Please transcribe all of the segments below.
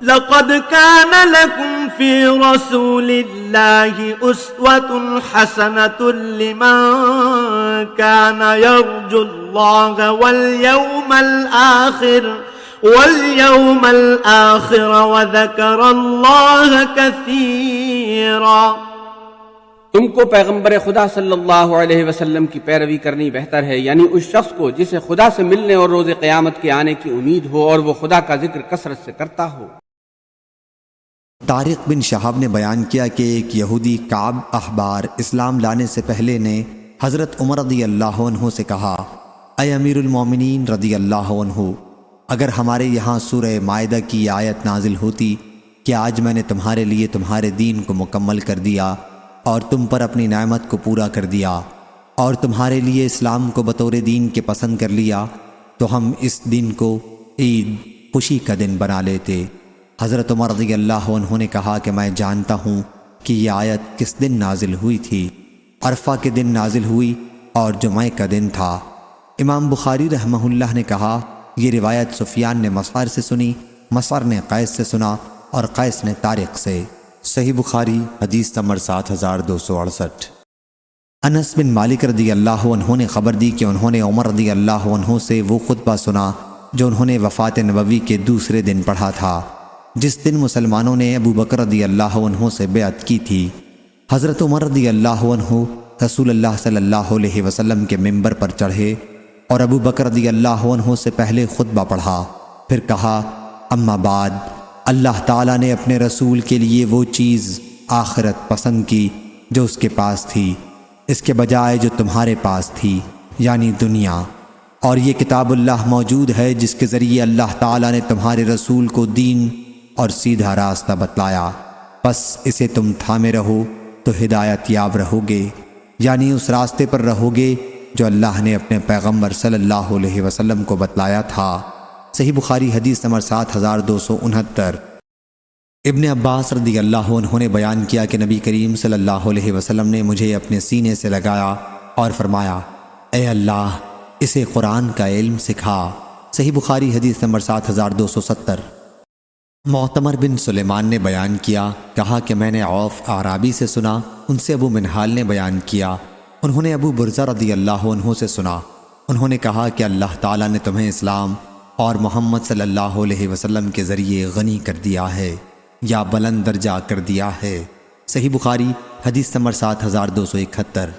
لقد كان لكم في رسول الله أسوة حسنة لمن كان يرجو الله واليوم الآخر وذكر الله كثيرا۔ تم کو پیغمبر خدا صلی اللہ علیہ وسلم کی پیروی کرنی بہتر ہے، یعنی اس شخص کو جسے خدا سے ملنے اور روز قیامت کے آنے کی امید ہو اور وہ خدا کا ذکر کثرت سے کرتا ہو۔ طارق بن شہاب نے بیان کیا کہ ایک یہودی کعب احبار اسلام لانے سے پہلے نے حضرت عمر رضی اللہ عنہ سے کہا، اے امیر المومنین رضی اللہ عنہ، اگر ہمارے یہاں سورہ مائدہ کی آیت نازل ہوتی کہ آج میں نے تمہارے لیے تمہارے دین کو مکمل کر دیا اور تم پر اپنی نعمت کو پورا کر دیا اور تمہارے لیے اسلام کو بطور دین کے پسند کر لیا، تو ہم اس دن کو عید خوشی کا دن بنا لیتے۔ حضرت عمر رضی اللہ عنہ نے کہا کہ میں جانتا ہوں کہ یہ آیت کس دن نازل ہوئی تھی۔ عرفہ کے دن نازل ہوئی اور جمعہ کا دن تھا۔ امام بخاری رحمہ اللہ نے کہا، یہ روایت سفیان نے مسعر سے سنی، مسعر نے قیس سے سنا اور قیس نے طارق سے۔ صحیح بخاری حدیث نمبر 7268۔ انس بن مالک رضی اللہ عنہ نے خبر دی کہ انہوں نے عمر رضی اللہ عنہ سے وہ خطبہ سنا جو انہوں نے وفات نبوی کے دوسرے دن پڑھا تھا، جس دن مسلمانوں نے ابو بکر رضی اللہ عنہ سے بیعت کی تھی۔ حضرت عمر رضی اللہ عنہ رسول اللہ صلی اللہ علیہ وسلم کے ممبر پر چڑھے اور ابو بکر رضی اللہ عنہ سے پہلے خطبہ پڑھا، پھر کہا، اما بعد، اللہ تعالیٰ نے اپنے رسول کے لیے وہ چیز آخرت پسند کی جو اس کے پاس تھی، اس کے بجائے جو تمہارے پاس تھی، یعنی دنیا، اور یہ کتاب اللہ موجود ہے جس کے ذریعے اللہ تعالیٰ نے تمہارے رسول کو دین اور سیدھا راستہ بتلایا، پس اسے تم تھامے رہو تو ہدایت یاب رہو گے، یعنی اس راستے پر رہو گے جو اللہ نے اپنے پیغمبر صلی اللہ علیہ وسلم کو بتلایا تھا۔ صحیح بخاری حدیث نمبر 7269۔ ابن عباس رضی اللہ عنہ نے بیان کیا کہ نبی کریم صلی اللہ علیہ وسلم نے مجھے اپنے سینے سے لگایا اور فرمایا، اے اللہ، اسے قرآن کا علم سکھا۔ صحیح بخاری حدیث نمبر 7270۔ معتمر بن سلیمان نے بیان کیا، کہا کہ میں نے عوف اعرابی سے سنا، ان سے ابو منہال نے بیان کیا، انہوں نے ابو برزہ رضی اللہ عنہ سے سنا، انہوں نے کہا کہ اللہ تعالیٰ نے تمہیں اسلام اور محمد صلی اللہ علیہ وسلم کے ذریعے غنی کر دیا ہے یا بلند درجہ کر دیا ہے۔ صحیح بخاری حدیث نمبر 7271۔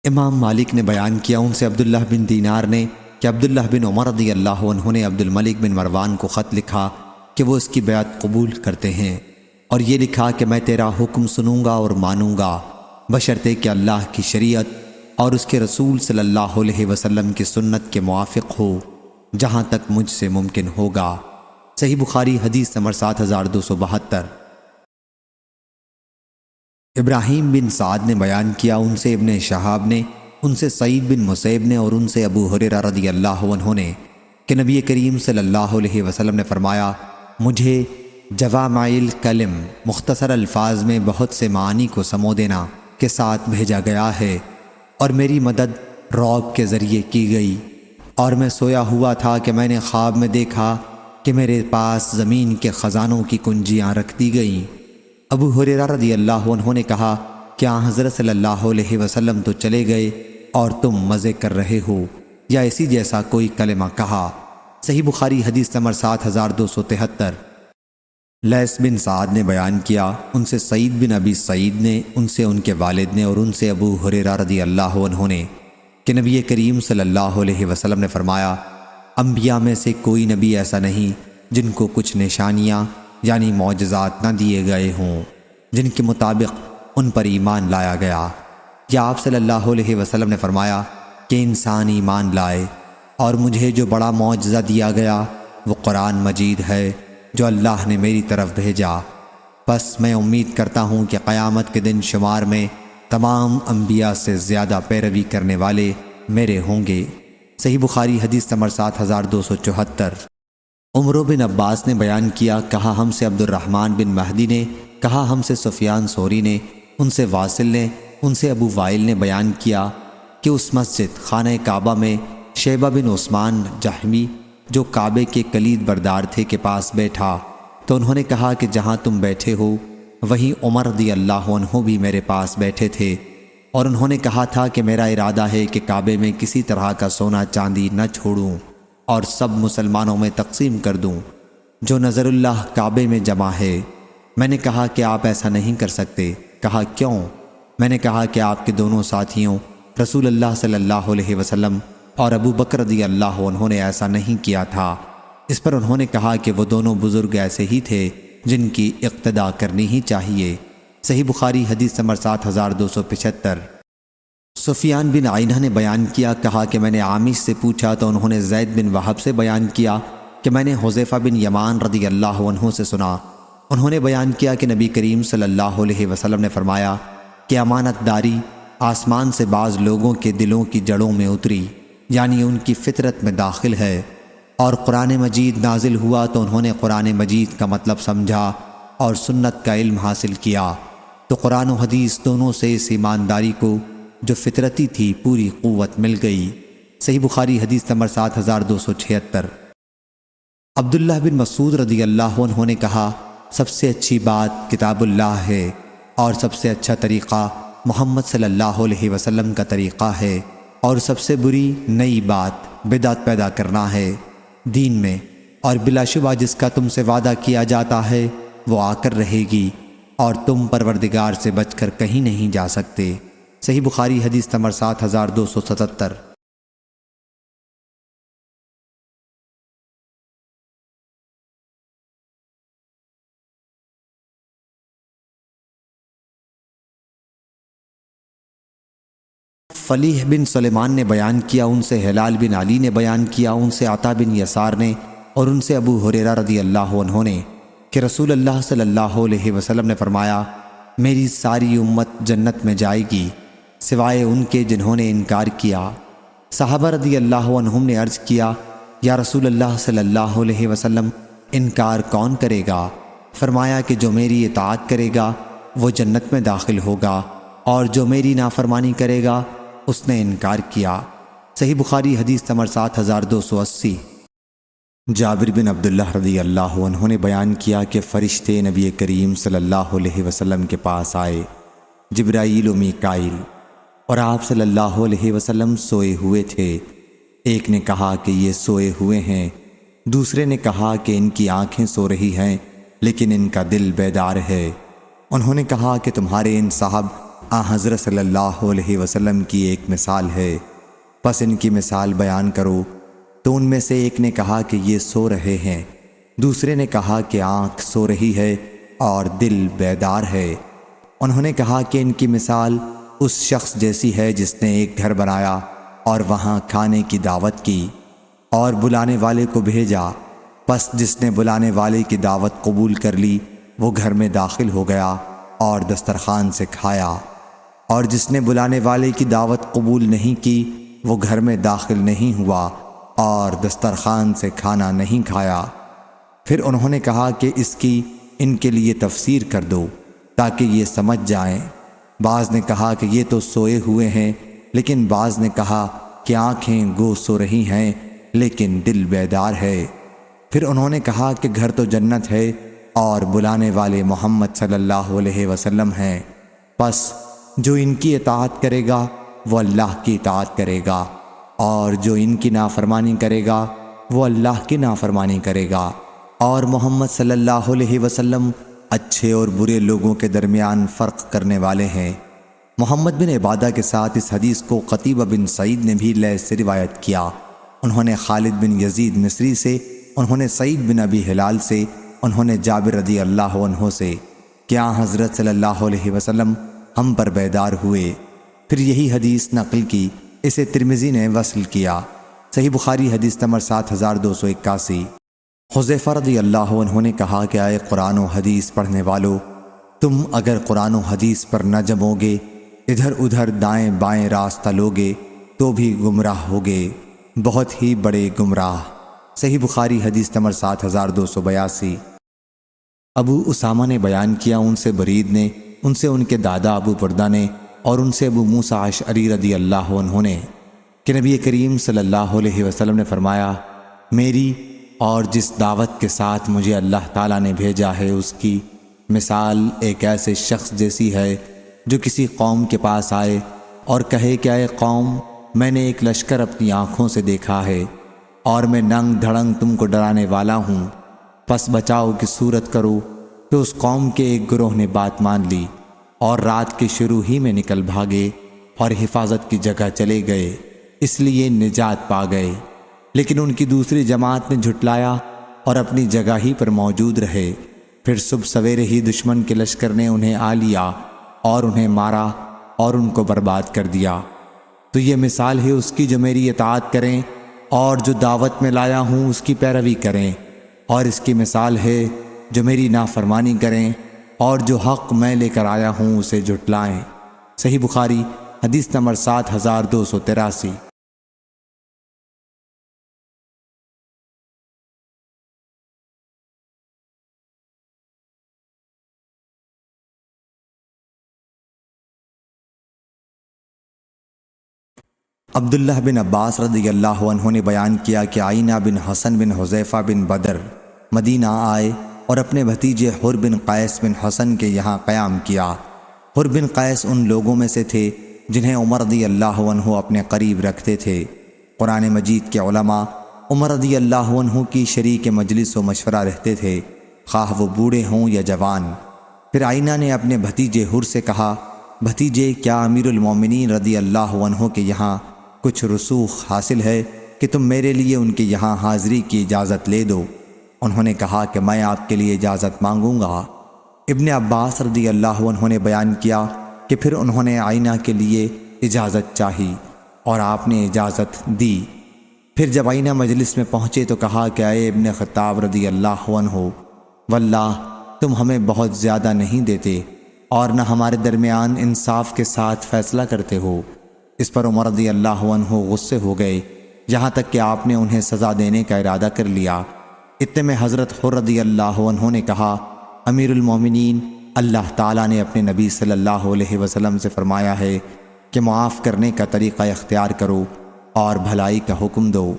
امام مالک نے بیان کیا، ان سے عبداللہ بن دینار نے کہ عبداللہ بن عمر رضی اللہ عنہ نے عبد الملک بن مروان کو خط لکھا کہ وہ اس کی بیعت قبول کرتے ہیں، اور یہ لکھا کہ میں تیرا حکم سنوں گا اور مانوں گا، بشرطے کہ اللہ کی شریعت اور اس کے رسول صلی اللہ علیہ وسلم کی سنت کے موافق ہو، جہاں تک مجھ سے ممکن ہوگا۔ صحیح بخاری حدیث نمبر 7272۔ ابراہیم بن سعد نے بیان کیا، ان سے ابن شہاب نے، ان سے سعید بن مسیب نے اور ان سے ابو ہریرہ رضی اللہ عنہ نے کہ نبی کریم صلی اللہ علیہ وسلم نے فرمایا، مجھے جوامع الکلم، مختصر الفاظ میں بہت سے معنی کو سمو دینا کے ساتھ بھیجا گیا ہے، اور میری مدد رعب کے ذریعے کی گئی، اور میں سویا ہوا تھا کہ میں نے خواب میں دیکھا کہ میرے پاس زمین کے خزانوں کی کنجیاں رکھ دی گئیں۔ ابو ہریرہ رضی اللہ عنہ نے کہا، کیا حضرت صلی اللہ علیہ وسلم تو چلے گئے اور تم مزے کر رہے ہو، یا اسی جیسا کوئی کلمہ کہا۔ صحیح بخاری حدیث نمبر 7273۔ لیث بن سعد نے بیان کیا، ان سے سعید بن ابی سعید نے، ان سے ان کے والد نے اور ان سے ابو ہریرہ رضی اللہ عنہ نے کہ نبی کریم صلی اللہ علیہ وسلم نے فرمایا، انبیاء میں سے کوئی نبی ایسا نہیں جن کو کچھ نشانیاں یعنی معجزات نہ دیے گئے ہوں جن کے مطابق ان پر ایمان لایا گیا، یا آپ صلی اللہ علیہ وسلم نے فرمایا کہ انسان ایمان لائے، اور مجھے جو بڑا معجزہ دیا گیا وہ قرآن مجید ہے جو اللہ نے میری طرف بھیجا، بس میں امید کرتا ہوں کہ قیامت کے دن شمار میں تمام انبیاء سے زیادہ پیروی کرنے والے میرے ہوں گے۔ صحیح بخاری حدیث نمبر 7274۔ عمر بن عباس نے بیان کیا، کہا ہم سے عبد الرحمن بن مہدی نے، کہا ہم سے سفیان ثوری نے، ان سے واصل نے، ان سے ابو وائل نے بیان کیا کہ اس مسجد خانہ کعبہ میں شیبہ بن عثمان جہمی جو کعبے کے کلید بردار تھے کے پاس بیٹھا، تو انہوں نے کہا کہ جہاں تم بیٹھے ہو وہیں عمر رضی اللہ عنہ بھی میرے پاس بیٹھے تھے، اور انہوں نے کہا تھا کہ میرا ارادہ ہے کہ کعبے میں کسی طرح کا سونا چاندی نہ چھوڑوں اور سب مسلمانوں میں تقسیم کر دوں جو نظر اللہ کعبے میں جمع ہے۔ میں نے کہا کہ آپ ایسا نہیں کر سکتے۔ کہا کیوں؟ میں نے کہا کہ آپ کے دونوں ساتھیوں رسول اللہ صلی اللہ علیہ وسلم اور ابو بکر رضی اللہ عنہ نے ایسا نہیں کیا تھا۔ اس پر انہوں نے کہا کہ وہ دونوں بزرگ ایسے ہی تھے جن کی اقتداء کرنی ہی چاہیے۔ صحیح بخاری حدیث نمبر 7275۔ سفیان بن عینہ نے بیان کیا، کہا کہ میں نے عامش سے پوچھا تو انہوں نے زید بن وہب سے بیان کیا کہ میں نے حذیفہ بن یمان رضی اللہ عنہ سے سنا۔ انہوں نے بیان کیا کہ نبی کریم صلی اللہ علیہ وسلم نے فرمایا کہ امانت داری آسمان سے بعض لوگوں کے دلوں کی جڑوں میں اتری، یعنی ان کی فطرت میں داخل ہے، اور قرآن مجید نازل ہوا تو انہوں نے قرآن مجید کا مطلب سمجھا اور سنت کا علم حاصل کیا، تو قرآن و حدیث دونوں سے اس ایمانداری کو جو فطرتی تھی پوری قوت مل گئی۔ صحیح بخاری حدیث نمبر 7276۔ عبداللہ بن مسعود رضی اللہ عنہ نے کہا، سب سے اچھی بات کتاب اللہ ہے، اور سب سے اچھا طریقہ محمد صلی اللہ علیہ وسلم کا طریقہ ہے، اور سب سے بری نئی بات بدعت پیدا کرنا ہے دین میں، اور بلا شبہ جس کا تم سے وعدہ کیا جاتا ہے وہ آ کر رہے گی، اور تم پروردگار سے بچ کر کہیں نہیں جا سکتے۔ صحیح بخاری حدیث نمبر 7277۔ فلیح بن سلیمان نے بیان کیا، ان سے ہلال بن علی نے بیان کیا، ان سے عطا بن یسار نے، اور ان سے ابو ہریرہ رضی اللہ عنہ نے کہ رسول اللہ صلی اللہ علیہ وسلم نے فرمایا، میری ساری امت جنت میں جائے گی سوائے ان کے جنہوں نے انکار کیا۔ صحابہ رضی اللہ عنہم نے عرض کیا، یا رسول اللہ صلی اللہ علیہ وسلم انکار کون کرے گا؟ فرمایا کہ جو میری اطاعت کرے گا وہ جنت میں داخل ہوگا، اور جو میری نافرمانی کرے گا اس نے انکار کیا۔ صحیح بخاری حدیث نمبر 7280۔ جابر بن عبداللہ رضی اللہ عنہ نے بیان کیا کہ فرشتے نبی کریم صلی اللہ علیہ وسلم کے پاس آئے، جبرائیل و میکائیل، اور آپ صلی اللہ علیہ وسلم سوئے ہوئے تھے۔ ایک نے کہا کہ یہ سوئے ہوئے ہیں، دوسرے نے کہا کہ ان کی آنکھیں سو رہی ہیں لیکن ان کا دل بیدار ہے۔ انہوں نے کہا کہ تمہارے ان صاحب حضرت صلی اللہ علیہ وسلم کی ایک مثال ہے، پس ان کی مثال بیان کرو۔ تو ان میں سے ایک نے کہا کہ یہ سو رہے ہیں، دوسرے نے کہا کہ آنکھ سو رہی ہے اور دل بیدار ہے۔ انہوں نے کہا کہ ان کی مثال اس شخص جیسی ہے جس نے ایک گھر بنایا اور وہاں کھانے کی دعوت کی اور بلانے والے کو بھیجا، پس جس نے بلانے والے کی دعوت قبول کر لی وہ گھر میں داخل ہو گیا اور دسترخوان سے کھایا، اور جس نے بلانے والے کی دعوت قبول نہیں کی وہ گھر میں داخل نہیں ہوا اور دسترخوان سے کھانا نہیں کھایا۔ پھر انہوں نے کہا کہ اس کی ان کے لیے تفسیر کر دو تاکہ یہ سمجھ جائیں۔ بعض نے کہا کہ یہ تو سوئے ہوئے ہیں، لیکن بعض نے کہا کہ آنکھیں گو سو رہی ہیں لیکن دل بیدار ہے۔ پھر انہوں نے کہا کہ گھر تو جنت ہے اور بلانے والے محمد صلی اللہ علیہ وسلم ہیں، پس جو ان کی اطاعت کرے گا وہ اللہ کی اطاعت کرے گا، اور جو ان کی نافرمانی کرے گا وہ اللہ کی نافرمانی کرے گا، اور محمد صلی اللہ علیہ وسلم اچھے اور برے لوگوں کے درمیان فرق کرنے والے ہیں۔ محمد بن عبادہ کے ساتھ اس حدیث کو قتیبہ بن سعید نے بھی لیث سے روایت کیا۔ انہوں نے خالد بن یزید مصری سے، انہوں نے سعید بن ابی ہلال سے، انہوں نے جابر رضی اللہ عنہ سے، کیا حضرت صلی اللہ علیہ وسلم ہم پر بیدار ہوئے، پھر یہی حدیث نقل کی۔ اسے ترمذی نے وصل کیا۔ صحیح بخاری حدیث نمبر 7281۔ حذیفہ رضی اللہ عنہ نے کہا کہ اے قرآن و حدیث پڑھنے والو، تم اگر قرآن و حدیث پر نہ جمو گے، ادھر ادھر دائیں بائیں راستہ لوگے تو بھی گمراہ ہوگے، بہت ہی بڑے گمراہ۔ صحیح بخاری حدیث نمبر 7282۔ ابو اسامہ نے بیان کیا، ان سے برید نے، ان سے ان کے دادا ابو بردہ نے، اور ان سے ابو موسیٰ اشعری رضی اللہ عنہ نے کہ نبی کریم صلی اللہ علیہ وسلم نے فرمایا، میری اور جس دعوت کے ساتھ مجھے اللہ تعالیٰ نے بھیجا ہے اس کی مثال ایک ایسے شخص جیسی ہے جو کسی قوم کے پاس آئے اور کہے کہ اے قوم، میں نے ایک لشکر اپنی آنکھوں سے دیکھا ہے اور میں ننگ دھڑنگ تم کو ڈرانے والا ہوں، پس بچاؤ کی صورت کرو۔ تو اس قوم کے ایک گروہ نے بات مان لی اور رات کے شروع ہی میں نکل بھاگے اور حفاظت کی جگہ چلے گئے، اس لیے نجات پا گئے۔ لیکن ان کی دوسری جماعت نے جھٹلایا اور اپنی جگہ ہی پر موجود رہے۔ پھر صبح سویرے ہی دشمن کے لشکر نے انہیں آ لیا اور انہیں مارا اور ان کو برباد کر دیا۔ تو یہ مثال ہے اس کی جو میری اطاعت کریں اور جو دعوت میں لایا ہوں اس کی پیروی کریں، اور اس کی مثال ہے جو میری نافرمانی کریں اور جو حق میں لے کر آیا ہوں اسے جھٹلائیں۔ صحیح بخاری حدیث نمبر 7283۔ عبداللہ بن عباس رضی اللہ عنہ نے بیان کیا کہ آئینہ بن حسن بن حذیفہ بن بدر مدینہ آئے اور اپنے بھتیجے حر بن قیس بن حسن کے یہاں قیام کیا۔ حر بن قیس ان لوگوں میں سے تھے جنہیں عمر رضی اللہ عنہ اپنے قریب رکھتے تھے۔ قرآن مجید کے علماء عمر رضی اللہ عنہ کی شریک مجلس و مشورہ رہتے تھے، خواہ وہ بوڑھے ہوں یا جوان۔ پھر آئینہ نے اپنے بھتیجے حر سے کہا، بھتیجے، کیا امیر المومنین رضی اللہ عنہ کے یہاں کچھ رسوخ حاصل ہے کہ تم میرے لیے ان کے یہاں حاضری کی اجازت لے دو؟ انہوں نے کہا کہ میں آپ کے لیے اجازت مانگوں گا۔ ابن عباس رضی اللہ عنہ نے بیان کیا کہ پھر انہوں نے آئینہ کے لیے اجازت چاہی اور آپ نے اجازت دی۔ پھر جب آئینہ مجلس میں پہنچے تو کہا کہ اے ابن خطاب رضی اللہ عنہ، واللہ تم ہمیں بہت زیادہ نہیں دیتے اور نہ ہمارے درمیان انصاف کے ساتھ فیصلہ کرتے ہو۔ اس پر عمر رضی اللہ عنہ غصے ہو گئے، یہاں تک کہ آپ نے انہیں سزا دینے کا ارادہ کر لیا۔ اتنے میں حضرت حر رضی اللہ عنہ نے کہا، امیر المومنین، اللہ تعالیٰ نے اپنے نبی صلی اللہ علیہ وسلم سے فرمایا ہے کہ معاف کرنے کا طریقہ اختیار کرو اور بھلائی کا حکم دو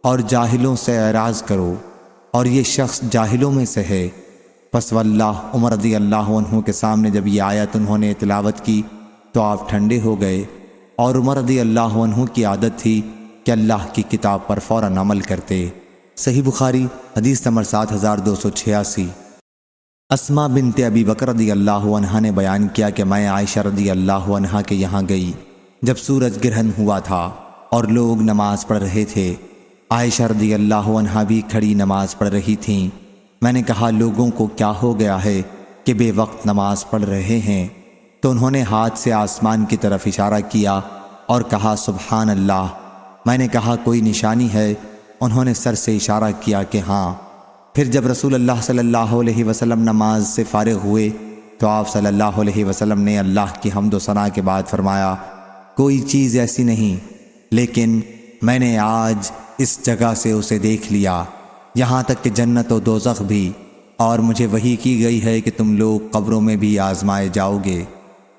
اور جاہلوں سے اعراض کرو، اور یہ شخص جاہلوں میں سے ہے۔ پس واللہ عمر رضی اللہ عنہ کے سامنے جب یہ آیت انہوں نے تلاوت کی تو آپ ٹھنڈے ہو گئے، اور عمر رضی اللہ عنہ کی عادت تھی کہ اللہ کی کتاب پر فوراً عمل کرتے۔ صحیح بخاری حدیث نمبر 7286۔ اسماء بنت ابی بکر رضی اللہ عنہ نے بیان کیا کہ میں عائشہ رضی اللہ عنہ کے یہاں گئی جب سورج گرہن ہوا تھا اور لوگ نماز پڑھ رہے تھے۔ عائشہ رضی اللہ عنہ بھی کھڑی نماز پڑھ رہی تھیں۔ میں نے کہا، لوگوں کو کیا ہو گیا ہے کہ بے وقت نماز پڑھ رہے ہیں؟ تو انہوں نے ہاتھ سے آسمان کی طرف اشارہ کیا اور کہا، سبحان اللہ۔ میں نے کہا، کوئی نشانی ہے؟ انہوں نے سر سے اشارہ کیا کہ ہاں۔ پھر جب رسول اللہ صلی اللہ علیہ وسلم نماز سے فارغ ہوئے تو آپ صلی اللہ علیہ وسلم نے اللہ کی حمد و ثنا کے بعد فرمایا، کوئی چیز ایسی نہیں، لیکن میں نے آج اس جگہ سے اسے دیکھ لیا، یہاں تک کہ جنت و دوزخ بھی، اور مجھے وحی کی گئی ہے کہ تم لوگ قبروں میں بھی آزمائے جاؤ گے،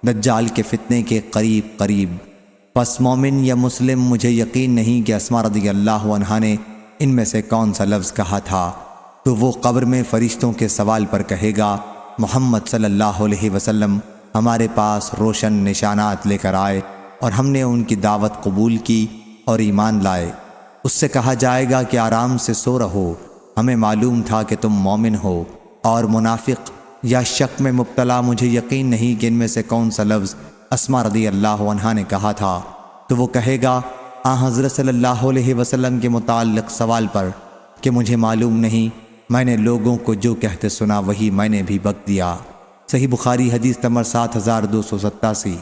دجال کے فتنے کے قریب قریب۔ پس مومن یا مسلم مجھے یقین نہیں کہ اسماء رضی اللہ عنہا نے ان میں سے کون سا لفظ کہا تھا۔ تو وہ قبر میں فرشتوں کے سوال پر کہے گا، محمد صلی اللہ علیہ وسلم ہمارے پاس روشن نشانات لے کر آئے اور ہم نے ان کی دعوت قبول کی اور ایمان لائے۔ اس سے کہا جائے گا کہ آرام سے سو رہو، ہمیں معلوم تھا کہ تم مومن ہو، اور منافق یا شک میں مبتلا مجھے یقین نہیں کہ ان میں سے کون سا لفظ اسماء رضی اللہ عنہا نے کہا تھا۔ تو وہ کہے گا حضرت صلی اللہ علیہ وسلم کے متعلق سوال پر کہ مجھے معلوم نہیں، میں نے لوگوں کو جو کہتے سنا وہی میں نے بھی بک دیا۔ صحیح بخاری حدیث نمبر 7287۔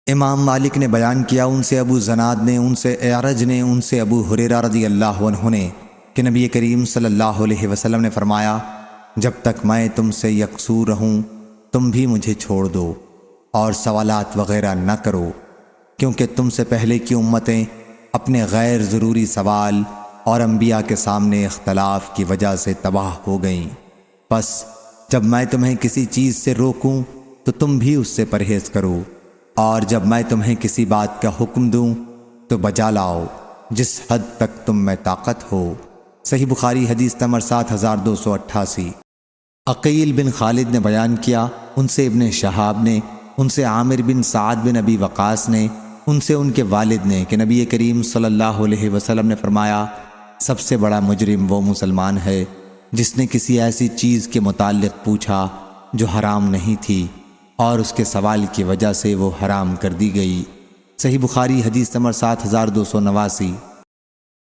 امام مالک نے بیان کیا، ان سے ابو زناد نے، ان سے اعرج نے، ان سے ابو ہریرہ رضی اللہ عنہ نے کہ نبی کریم صلی اللہ علیہ وسلم نے فرمایا، جب تک میں تم سے یکسو رہوں تم بھی مجھے چھوڑ دو اور سوالات وغیرہ نہ کرو، کیونکہ تم سے پہلے کی امتیں اپنے غیر ضروری سوال اور انبیاء کے سامنے اختلاف کی وجہ سے تباہ ہو گئیں۔ پس جب میں تمہیں کسی چیز سے روکوں تو تم بھی اس سے پرہیز کرو، اور جب میں تمہیں کسی بات کا حکم دوں تو بجا لاؤ جس حد تک تم میں طاقت ہو۔ صحیح بخاری حدیث نمبر 7288۔ عقیل بن خالد نے بیان کیا، ان سے ابن شہاب نے، ان سے عامر بن سعد بن ابی وقاص نے، ان سے ان کے والد نے کہ نبی کریم صلی اللہ علیہ وسلم نے فرمایا، سب سے بڑا مجرم وہ مسلمان ہے جس نے کسی ایسی چیز کے متعلق پوچھا جو حرام نہیں تھی اور اس کے سوال کی وجہ سے وہ حرام کر دی گئی۔ صحیح بخاری حدیث نمبر 7289۔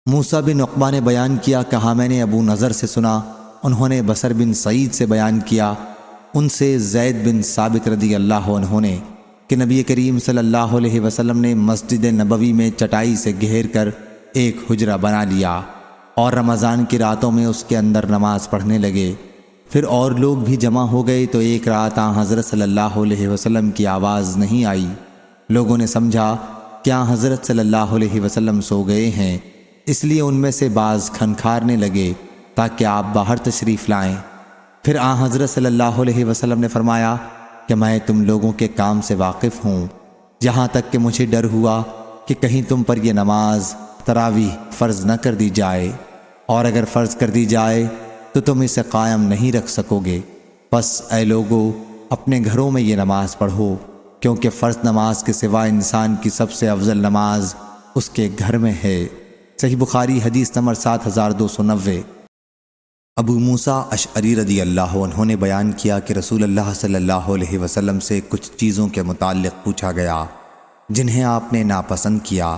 موسیٰ بن عقبہ نے بیان کیا، کہا میں نے ابو نضر سے سنا، انہوں نے بصر بن سعید سے بیان کیا، ان سے زید بن ثابت رضی اللہ عنہ نے کہ نبی کریم صلی اللہ علیہ وسلم نے مسجد نبوی میں چٹائی سے گھیر کر ایک حجرہ بنا لیا اور رمضان کی راتوں میں اس کے اندر نماز پڑھنے لگے۔ پھر اور لوگ بھی جمع ہو گئے تو ایک رات حضرت صلی اللہ علیہ وسلم کی آواز نہیں آئی۔ لوگوں نے سمجھا کہ حضرت صلی اللہ علیہ وسلم سو گئے ہیں، اس لیے ان میں سے بعض کھنکھارنے لگے تاکہ آپ باہر تشریف لائیں۔ پھر حضرت صلی اللہ علیہ وسلم نے فرمایا کہ میں تم لوگوں کے کام سے واقف ہوں، یہاں تک کہ مجھے ڈر ہوا کہ کہیں تم پر یہ نماز تراویح فرض نہ کر دی جائے، اور اگر فرض کر دی جائے تو تم اسے قائم نہیں رکھ سکو گے۔ پس اے لوگو، اپنے گھروں میں یہ نماز پڑھو، کیونکہ فرض نماز کے سوا انسان کی سب سے افضل نماز اس کے گھر میں ہے۔ صحیح بخاری حدیث نمبر 7290۔ ابو موسیٰ اشعری رضی اللہ عنہ نے بیان کیا کہ رسول اللہ صلی اللہ علیہ وسلم سے کچھ چیزوں کے متعلق پوچھا گیا جنہیں آپ نے ناپسند کیا۔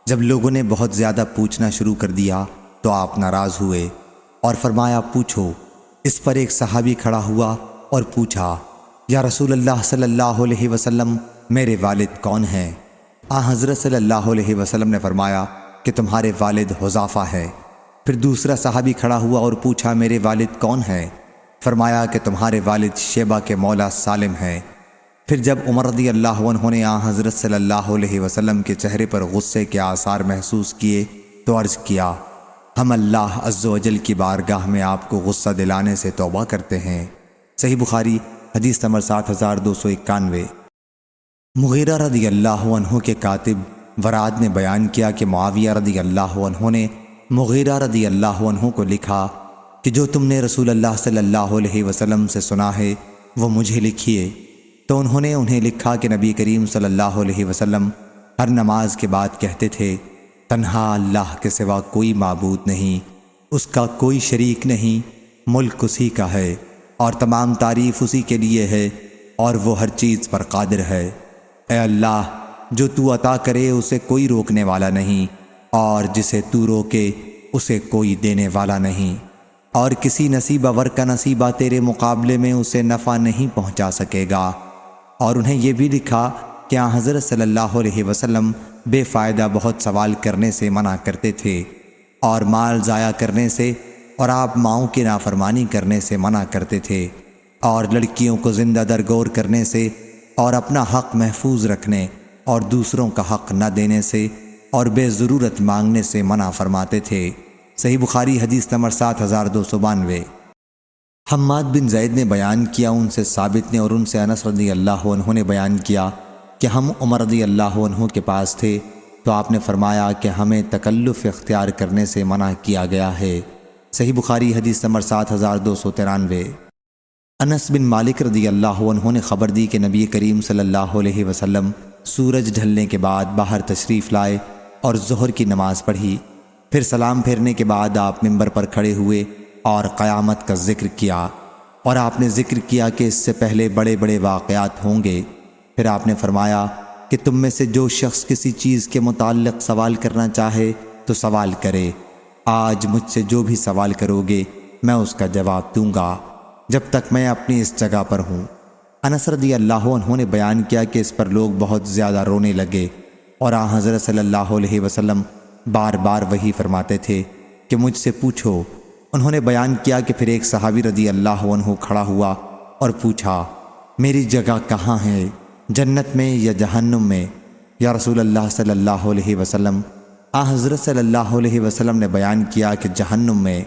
جب لوگوں نے بہت زیادہ پوچھنا شروع کر دیا تو آپ ناراض ہوئے اور فرمایا، پوچھو۔ اس پر ایک صحابی کھڑا ہوا اور پوچھا، یا رسول اللہ صلی اللہ علیہ وسلم، میرے والد کون ہیں؟ حضرت صلی اللہ علیہ وسلم نے فرمایا کہ تمہارے والد حذیفہ ہے۔ پھر دوسرا صحابی کھڑا ہوا اور پوچھا، میرے والد کون ہیں؟ فرمایا کہ تمہارے والد شیبہ کے مولا سالم ہیں۔ پھر جب عمر رضی اللہ عنہ نے حضرت صلی اللہ علیہ وسلم کے چہرے پر غصے کے آثار محسوس کیے تو عرض کیا، ہم اللہ عز و جل کی بارگاہ میں آپ کو غصہ دلانے سے توبہ کرتے ہیں۔ صحیح بخاری حدیث نمبر 7291۔ مغیرہ رضی اللہ عنہ کے کاتب وراد نے بیان کیا کہ معاویہ رضی اللہ عنہ نے مغیرہ رضی اللہ عنہ کو لکھا کہ جو تم نے رسول اللہ صلی اللہ علیہ وسلم سے سنا ہے وہ مجھے لکھیے۔ تو انہوں نے انہیں لکھا کہ نبی کریم صلی اللہ علیہ وسلم ہر نماز کے بعد کہتے تھے، تنہا اللہ کے سوا کوئی معبود نہیں، اس کا کوئی شریک نہیں، ملک اسی کا ہے اور تمام تعریف اسی کے لیے ہے اور وہ ہر چیز پر قادر ہے۔ اے اللہ، جو تو عطا کرے اسے کوئی روکنے والا نہیں، اور جسے تو روکے اسے کوئی دینے والا نہیں، اور کسی نصیبہ ور کا نصیبہ تیرے مقابلے میں اسے نفع نہیں پہنچا سکے گا۔ اور انہیں یہ بھی لکھا کہ حضرت صلی اللہ علیہ وسلم بے فائدہ بہت سوال کرنے سے منع کرتے تھے، اور مال ضائع کرنے سے اور آپ ماؤں کی نافرمانی کرنے سے منع کرتے تھے، اور لڑکیوں کو زندہ درگور کرنے سے اور اپنا حق محفوظ رکھنے اور دوسروں کا حق نہ دینے سے اور بے ضرورت مانگنے سے منع فرماتے تھے۔ صحیح بخاری حدیث نمبر 7292۔ حماد بن زید نے بیان کیا، ان سے ثابت نے اور ان سے انس رضی اللہ عنہ نے بیان کیا کہ ہم عمر رضی اللہ عنہ کے پاس تھے تو آپ نے فرمایا کہ ہمیں تکلف اختیار کرنے سے منع کیا گیا ہے۔ صحیح بخاری حدیث نمبر 7293۔ انس بن مالک رضی اللہ عنہ نے خبر دی کہ نبی کریم صلی اللہ علیہ وسلم سورج ڈھلنے کے بعد باہر تشریف لائے اور ظہر کی نماز پڑھی۔ پھر سلام پھیرنے کے بعد آپ منبر پر کھڑے ہوئے اور قیامت کا ذکر کیا، اور آپ نے ذکر کیا کہ اس سے پہلے بڑے بڑے واقعات ہوں گے۔ پھر آپ نے فرمایا کہ تم میں سے جو شخص کسی چیز کے متعلق سوال کرنا چاہے تو سوال کرے، آج مجھ سے جو بھی سوال کرو گے میں اس کا جواب دوں گا جب تک میں اپنی اس جگہ پر ہوں۔ انس رضی اللہ عنہ نے بیان کیا کہ اس پر لوگ بہت زیادہ رونے لگے، اور حضرت صلی اللہ علیہ وسلم بار بار وہی فرماتے تھے کہ مجھ سے پوچھو۔ انہوں نے بیان کیا کہ پھر ایک صحابی رضی اللہ عنہ کھڑا ہوا اور پوچھا، میری جگہ کہاں ہے، جنت میں یا جہنم میں؟ یا رسول اللہ صلی اللہ علیہ وسلم؟ حضرت صلی اللہ علیہ وسلم نے بیان کیا کہ جہنم میں۔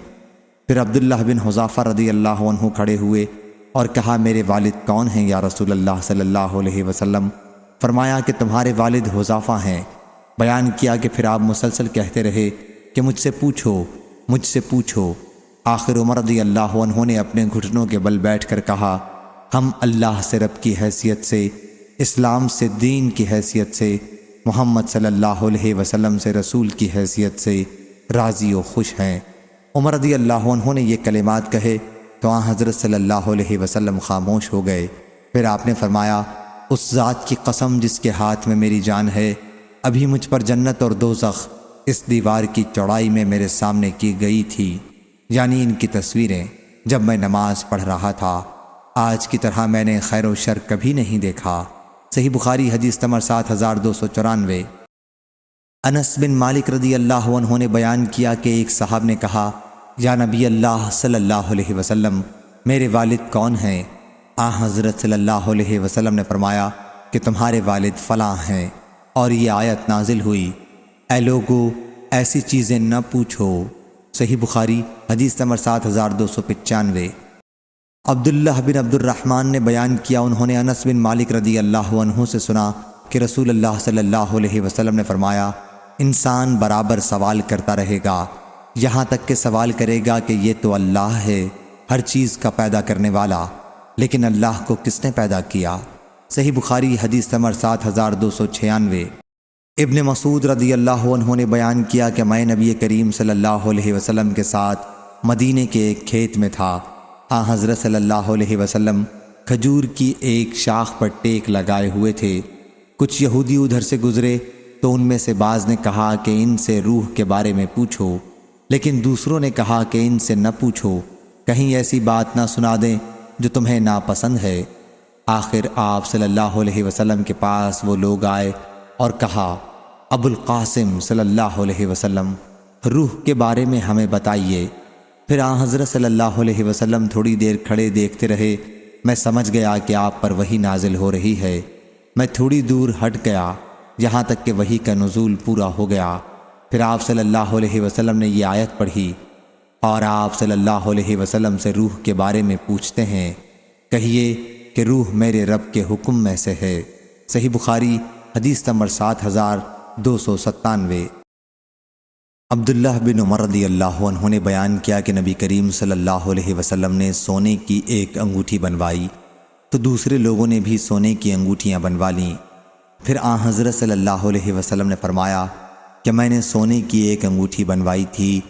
پھر عبداللہ بن حذیفہ رضی اللہ عنہ کھڑے ہوئے اور کہا، میرے والد کون ہیں یا رسول اللہ صلی اللہ علیہ وسلم؟ فرمایا کہ تمہارے والد حذیفہ ہیں۔ بیان کیا کہ پھر آپ مسلسل کہتے رہے کہ مجھ سے پوچھو، مجھ سے پوچھو۔ آخر عمر رضی اللہ عنہ نے اپنے گھٹنوں کے بل بیٹھ کر کہا، ہم اللہ سے رب کی حیثیت سے، اسلام سے دین کی حیثیت سے، محمد صلی اللہ علیہ وسلم سے رسول کی حیثیت سے راضی و خوش ہیں۔ عمر رضی اللہ عنہ نے یہ کلمات کہے تو آن حضرت صلی اللہ علیہ وسلم خاموش ہو گئے۔ پھر آپ نے فرمایا، اس ذات کی قسم جس کے ہاتھ میں میری جان ہے، ابھی مجھ پر جنت اور دوزخ اس دیوار کی چوڑائی میں میرے سامنے کی گئی تھی، یعنی ان کی تصویریں، جب میں نماز پڑھ رہا تھا۔ آج کی طرح میں نے خیر و شر کبھی نہیں دیکھا۔ صحیح بخاری حدیث نمبر 7294۔ انس بن مالک رضی اللہ عنہ نے بیان کیا کہ ایک صاحب نے کہا، یا نبی اللہ صلی اللہ علیہ وسلم، میرے والد کون ہیں؟ حضرت صلی اللہ علیہ وسلم نے فرمایا کہ تمہارے والد فلاں ہیں، اور یہ آیت نازل ہوئی، اے لوگو ایسی چیزیں نہ پوچھو۔ صحیح بخاری حدیث نمبر 7295۔ عبداللہ بن عبد الرحمن نے بیان کیا، انہوں نے انس بن مالک رضی اللہ عنہ سے سنا کہ رسول اللہ صلی اللہ علیہ وسلم نے فرمایا، انسان برابر سوال کرتا رہے گا، یہاں تک کہ سوال کرے گا کہ یہ تو اللہ ہے، ہر چیز کا پیدا کرنے والا، لیکن اللہ کو کس نے پیدا کیا؟ صحیح بخاری حدیث نمبر 7296۔ ابن مسعود رضی اللہ عنہ نے بیان کیا کہ میں نبی کریم صلی اللہ علیہ وسلم کے ساتھ مدینے کے ایک کھیت میں تھا۔ حضرت صلی اللہ علیہ وسلم کھجور کی ایک شاخ پر ٹیک لگائے ہوئے تھے۔ کچھ یہودی ادھر سے گزرے تو ان میں سے بعض نے کہا کہ ان سے روح کے بارے میں پوچھو، لیکن دوسروں نے کہا کہ ان سے نہ پوچھو، کہیں ایسی بات نہ سنا دیں جو تمہیں ناپسند ہے۔ آخر آپ صلی اللہ علیہ وسلم کے پاس وہ لوگ آئے اور کہا، ابو القاسم صلی اللہ علیہ وسلم، روح کے بارے میں ہمیں بتائیے۔ پھر حضرت صلی اللہ علیہ وسلم تھوڑی دیر کھڑے دیکھتے رہے۔ میں سمجھ گیا کہ آپ پر وحی نازل ہو رہی ہے۔ میں تھوڑی دور ہٹ گیا یہاں تک کہ وحی کا نزول پورا ہو گیا۔ پھر آپ صلی اللہ علیہ وسلم نے یہ آیت پڑھی، اور آپ صلی اللہ علیہ وسلم سے روح کے بارے میں پوچھتے ہیں، کہیے کہ روح میرے رب کے حکم میں سے ہے۔ صحیح بخاری حدیث نمبر 7297۔ عبداللہ بن عمر رضی اللہ عنہ نے بیان کیا کہ نبی کریم صلی اللہ علیہ وسلم نے سونے کی ایک انگوٹھی بنوائی تو دوسرے لوگوں نے بھی سونے کی انگوٹھیاں بنوا لیں۔ پھر حضرت صلی اللہ علیہ وسلم نے فرمایا کہ میں نے سونے کی ایک انگوٹھی بنوائی تھی،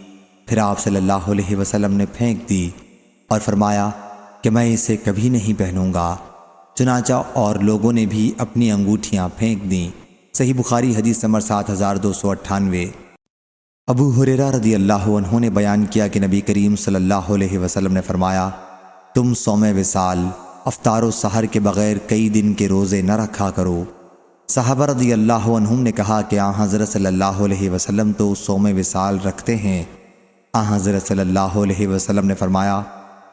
پھر آپ صلی اللہ علیہ وسلم نے پھینک دی اور فرمایا کہ میں اسے کبھی نہیں پہنوں گا۔ چنانچہ اور لوگوں نے بھی اپنی انگوٹھیاں پھینک دیں۔ صحیح بخاری حدیث نمبر 7298۔ ابو ہریرہ رضی اللہ عنہ نے بیان کیا کہ نبی کریم صلی اللہ علیہ وسلم نے فرمایا، تم صوم وصال، افطار و سحر کے بغیر کئی دن کے روزے نہ رکھا کرو۔ صحابہ رضی اللہ عنہم نے کہا کہ حضرت صلی اللہ علیہ وسلم تو صوم وصال رکھتے ہیں۔ حضرت صلی اللہ علیہ وسلم نے فرمایا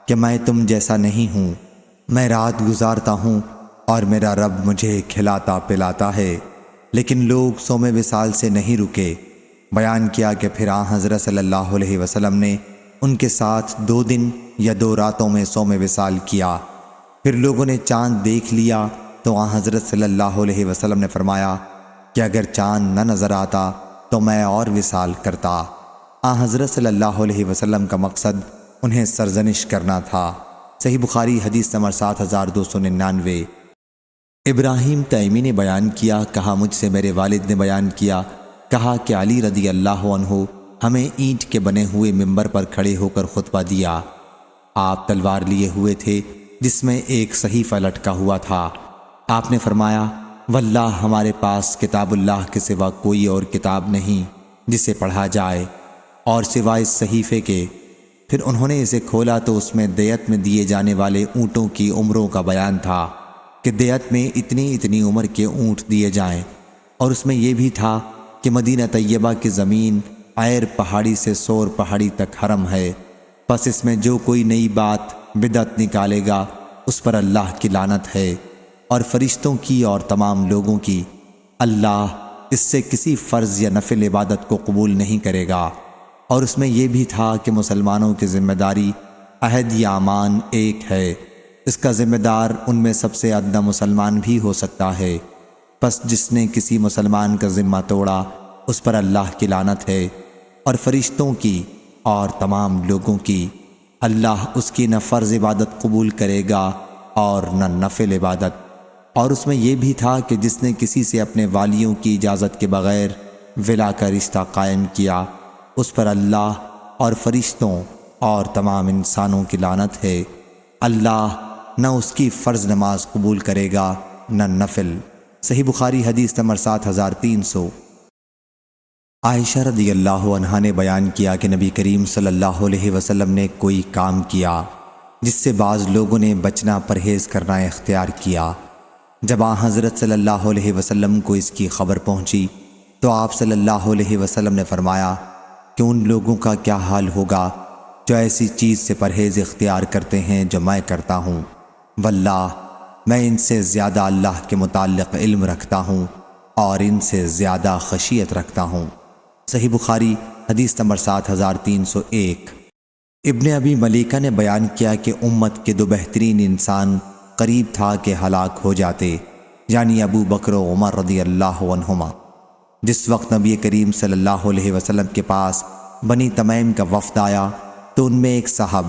کہ میں تم جیسا نہیں ہوں، میں رات گزارتا ہوں اور میرا رب مجھے کھلاتا پلاتا ہے، لیکن لوگ صوم وصال سے نہیں رکے۔ بیان کیا کہ پھر حضرت صلی اللہ علیہ وسلم نے ان کے ساتھ 2 دن یا 2 راتوں میں صوم وصال کیا۔ پھر لوگوں نے چاند دیکھ لیا تو حضرت صلی اللہ علیہ وسلم نے فرمایا کہ اگر چاند نہ نظر آتا تو میں اور وصال کرتا۔ حضرت صلی اللہ علیہ وسلم کا مقصد انہیں سرزنش کرنا تھا۔ صحیح بخاری حدیث نمبر 7299۔ ابراہیم تیمی نے بیان کیا، کہا مجھ سے میرے والد نے بیان کیا، کہا کہ علی رضی اللہ عنہ ہمیں اینٹ کے بنے ہوئے ممبر پر کھڑے ہو کر خطبہ دیا۔ آپ تلوار لیے ہوئے تھے جس میں ایک صحیفہ لٹکا ہوا تھا۔ آپ نے فرمایا، واللہ ہمارے پاس کتاب اللہ کے سوا کوئی اور کتاب نہیں جسے پڑھا جائے اور سوائے اس صحیفے کے۔ پھر انہوں نے اسے کھولا تو اس میں دیت میں دیے جانے والے اونٹوں کی عمروں کا بیان تھا کہ دیت میں اتنی اتنی عمر کے اونٹ دیے جائیں، اور اس میں یہ بھی تھا کہ مدینہ طیبہ کی زمین عیر پہاڑی سے سور پہاڑی تک حرم ہے، پس اس میں جو کوئی نئی بات بدعت نکالے گا اس پر اللہ کی لعنت ہے، اور فرشتوں کی اور تمام لوگوں کی۔ اللہ اس سے کسی فرض یا نفل عبادت کو قبول نہیں کرے گا۔ اور اس میں یہ بھی تھا کہ مسلمانوں کی ذمہ داری عہد یا امان ایک ہے، اس کا ذمہ دار ان میں سب سے ادنا مسلمان بھی ہو سکتا ہے، پس جس نے کسی مسلمان کا ذمہ توڑا اس پر اللہ کی لعنت ہے، اور فرشتوں کی اور تمام لوگوں کی، اللہ اس کی نہ فرض عبادت قبول کرے گا اور نہ نفل عبادت۔ اور اس میں یہ بھی تھا کہ جس نے کسی سے اپنے والیوں کی اجازت کے بغیر ولا کا رشتہ قائم کیا، اس پر اللہ اور فرشتوں اور تمام انسانوں کی لعنت ہے۔ اللہ نہ اس کی فرض نماز قبول کرے گا نہ نفل۔ صحیح بخاری حدیث نمبر 7300۔ عائشہ رضی اللہ عنہا نے بیان کیا کہ نبی کریم صلی اللہ علیہ وسلم نے کوئی کام کیا جس سے بعض لوگوں نے بچنا پرہیز کرنا اختیار کیا۔ جب حضرت صلی اللہ علیہ وسلم کو اس کی خبر پہنچی تو آپ صلی اللہ علیہ وسلم نے فرمایا کہ ان لوگوں کا کیا حال ہوگا جو ایسی چیز سے پرہیز اختیار کرتے ہیں جو میں کرتا ہوں۔ واللہ میں ان سے زیادہ اللہ کے متعلق علم رکھتا ہوں اور ان سے زیادہ خشیت رکھتا ہوں۔ صحیح بخاری حدیث نمبر 7301۔ ابن ابی ملیکہ نے بیان کیا کہ امت کے دو بہترین انسان قریب تھا کہ ہلاک ہو جاتے، یعنی ابو بکر و عمر رضی اللہ عنہما۔ جس وقت نبی کریم صلی اللہ علیہ وسلم کے پاس بنی تمیم کا وفد آیا تو ان میں ایک صاحب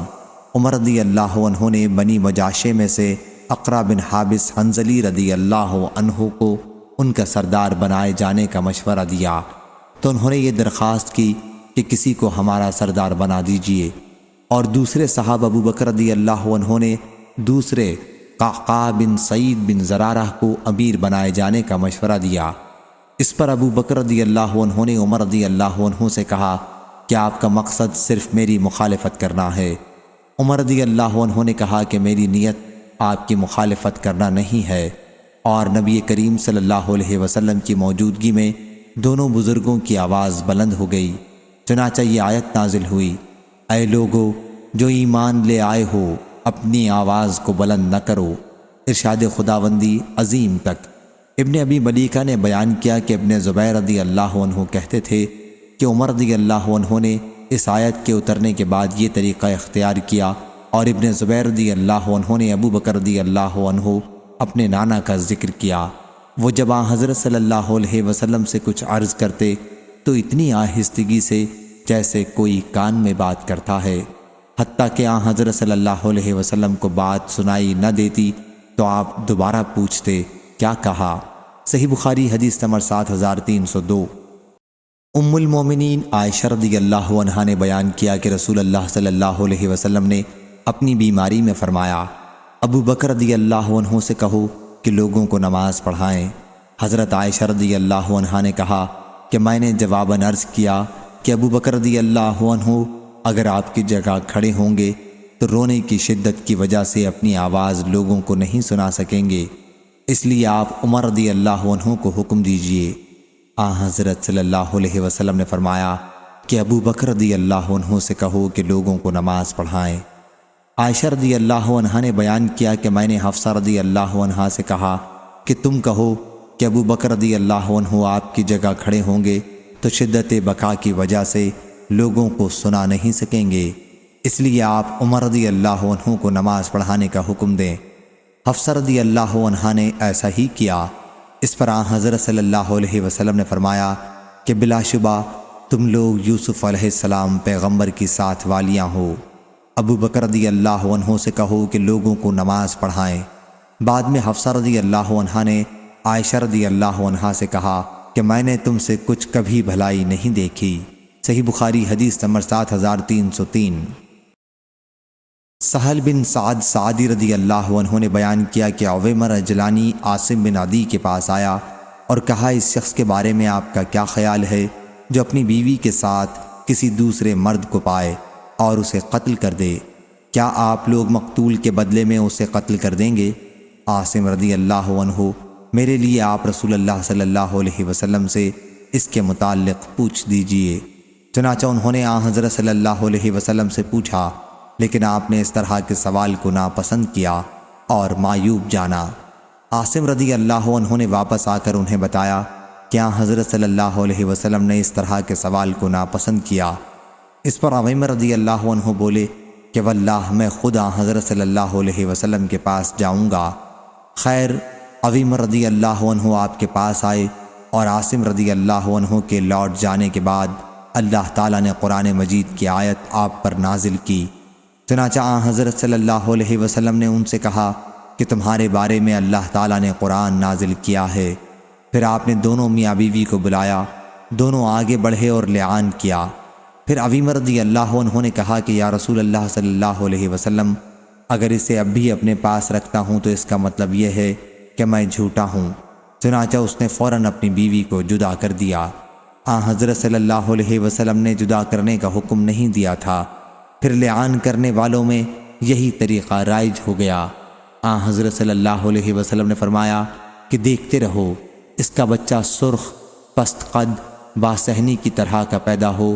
عمر رضی اللہ عنہ نے بنی مجاشے میں سے اقرا بن حابس حنظلی رضی اللہ عنہ کو ان کا سردار بنائے جانے کا مشورہ دیا، تو انہوں نے یہ درخواست کی کہ کسی کو ہمارا سردار بنا دیجئے۔ اور دوسرے صاحب ابو بکر رضی اللہ عنہ نے دوسرے قعقاع بن سعید بن زرارہ کو امیر بنائے جانے کا مشورہ دیا۔ اس پر ابو بکر رضی اللہ عنہ نے عمر رضی اللہ عنہ سے کہا کہ آپ کا مقصد صرف میری مخالفت کرنا ہے۔ عمر رضی اللہ عنہ نے کہا کہ میری نیت آپ کی مخالفت کرنا نہیں ہے، اور نبی کریم صلی اللہ علیہ وسلم کی موجودگی میں دونوں بزرگوں کی آواز بلند ہو گئی۔ چنانچہ یہ آیت نازل ہوئی، اے لوگو جو ایمان لے آئے ہو اپنی آواز کو بلند نہ کرو، ارشاد خداوندی عظیم تک۔ ابن ابی ملیکہ نے بیان کیا کہ ابن زبیر رضی اللہ عنہ کہتے تھے کہ عمر رضی اللہ عنہ نے اس آیت کے اترنے کے بعد یہ طریقہ اختیار کیا، اور ابن زبیر رضی اللہ عنہ نے ابو بکر رضی اللہ عنہ اپنے نانا کا ذکر کیا۔ وہ جب حضرت صلی اللہ علیہ وسلم سے کچھ عرض کرتے تو اتنی آہستگی سے جیسے کوئی کان میں بات کرتا ہے، حتیٰ کہ حضرت صلی اللہ علیہ وسلم کو بات سنائی نہ دیتی تو آپ دوبارہ پوچھتے کیا کہا۔ صحیح بخاری حدیث نمبر 7302۔ ام المومنین عائشہ رضی اللہ عنہا نے بیان کیا کہ رسول اللہ صلی اللہ علیہ وسلم نے اپنی بیماری میں فرمایا، ابو بکر رضی اللہ عنہ سے کہو کہ لوگوں کو نماز پڑھائیں۔ حضرت عائشہ رضی اللہ عنہا نے کہا کہ میں نے جواباً عرض کیا کہ ابو بکر رضی اللہ عنہ اگر آپ کی جگہ کھڑے ہوں گے تو رونے کی شدت کی وجہ سے اپنی آواز لوگوں کو نہیں سنا سکیں گے، اس لیے آپ عمر رضی اللہ عنہ کو حکم دیجئے۔ حضرت صلی اللہ علیہ وسلم نے فرمایا کہ ابو بکر رضی اللہ عنہ سے کہو کہ لوگوں کو نماز پڑھائیں۔ عائشہ رضی اللہ عنہا نے بیان کیا کہ میں نے حفصہ رضی اللہ عنہا سے کہا کہ تم کہو کہ ابو بکر رضی اللہ عنہ آپ کی جگہ کھڑے ہوں گے تو شدت بکا کی وجہ سے لوگوں کو سنا نہیں سکیں گے، اس لیے آپ عمر رضی اللہ عنہ کو نماز پڑھانے کا حکم دیں۔ حفصہ رضی اللہ عنہا نے ایسا ہی کیا۔ اس پر حضرت صلی اللہ علیہ وسلم نے فرمایا کہ بلا شبہ تم لوگ یوسف علیہ السلام پیغمبر کی ساتھ والیاں ہو، ابو بکر رضی اللہ عنہ سے کہو کہ لوگوں کو نماز پڑھائیں۔ بعد میں حفصہ رضی اللہ عنہا نے عائشہ رضی اللہ عنہا سے کہا کہ میں نے تم سے کچھ کبھی بھلائی نہیں دیکھی۔ صحیح بخاری حدیث نمبر 7303۔ سہل بن سعد سعدی رضی اللہ عنہ نے بیان کیا کہ عویمر اجلانی عاصم بن عدی کے پاس آیا اور کہا اس شخص کے بارے میں آپ کا کیا خیال ہے جو اپنی بیوی کے ساتھ کسی دوسرے مرد کو پائے اور اسے قتل کر دے؟ کیا آپ لوگ مقتول کے بدلے میں اسے قتل کر دیں گے؟ عاصم رضی اللہ عنہ میرے لیے آپ رسول اللہ صلی اللہ علیہ وسلم سے اس کے متعلق پوچھ دیجئے۔ چنانچہ انہوں نے حضرت صلی اللہ علیہ وسلم سے پوچھا، لیکن آپ نے اس طرح کے سوال کو ناپسند کیا اور معیوب جانا۔ عاصم رضی اللہ عنہ نے واپس آ کر انہیں بتایا کہ حضرت صلی اللہ علیہ وسلم نے اس طرح کے سوال کو ناپسند کیا۔ اس پر عویمر رضی اللہ عنہ بولے کہ واللہ میں خود حضرت صلی اللہ علیہ وسلم کے پاس جاؤں گا۔ خیر، عویمر رضی اللہ عنہ آپ کے پاس آئے اور عاصم رضی اللہ عنہ کے لوٹ جانے کے بعد اللہ تعالیٰ نے قرآن مجید کی آیت آپ پر نازل کی۔ چنانچہ حضرت صلی اللہ علیہ وسلم نے ان سے کہا کہ تمہارے بارے میں اللہ تعالیٰ نے قرآن نازل کیا ہے۔ پھر آپ نے دونوں میاں بیوی کو بلایا، دونوں آگے بڑھے اور لعان کیا۔ پھر عویمر رضی اللہ عنہ نے کہا کہ یا رسول اللہ صلی اللہ علیہ وسلم، اگر اسے اب بھی اپنے پاس رکھتا ہوں تو اس کا مطلب یہ ہے کہ میں جھوٹا ہوں۔ چنانچہ اس نے فوراً اپنی بیوی کو جدا کر دیا۔ حضرت صلی اللہ علیہ وسلم نے جدا کرنے کا حکم نہیں دیا تھا، پھر لعان کرنے والوں میں یہی طریقہ رائج ہو گیا۔ حضرت صلی اللہ علیہ وسلم نے فرمایا کہ دیکھتے رہو، اس کا بچہ سرخ، پست قد، باصحنی کی طرح کا پیدا ہو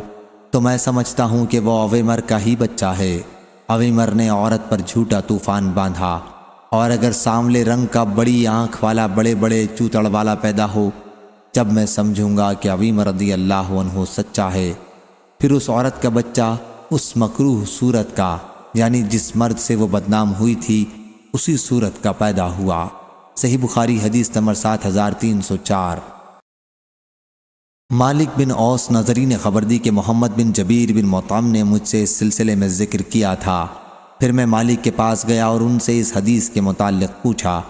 تو میں سمجھتا ہوں کہ وہ عویمر کا ہی بچہ ہے۔ عویمر نے عورت پر جھوٹا طوفان باندھا، اور اگر سانولے رنگ کا بڑی آنکھ والا بڑے بڑے چوتڑ والا پیدا ہو، جب میں سمجھوں گا کہ عویمر رضی اللہ عنہ سچا ہے۔ پھر اس عورت کا بچہ اس مکروہ صورت کا، یعنی جس مرد سے وہ بدنام ہوئی تھی، اسی صورت کا پیدا ہوا۔ صحیح بخاری حدیث نمبر 7304۔ مالک بن اوس نظری نے خبر دی کہ محمد بن جبیر بن مطعم نے مجھ سے اس سلسلے میں ذکر کیا تھا۔ پھر میں مالک کے پاس گیا اور ان سے اس حدیث کے متعلق پوچھا۔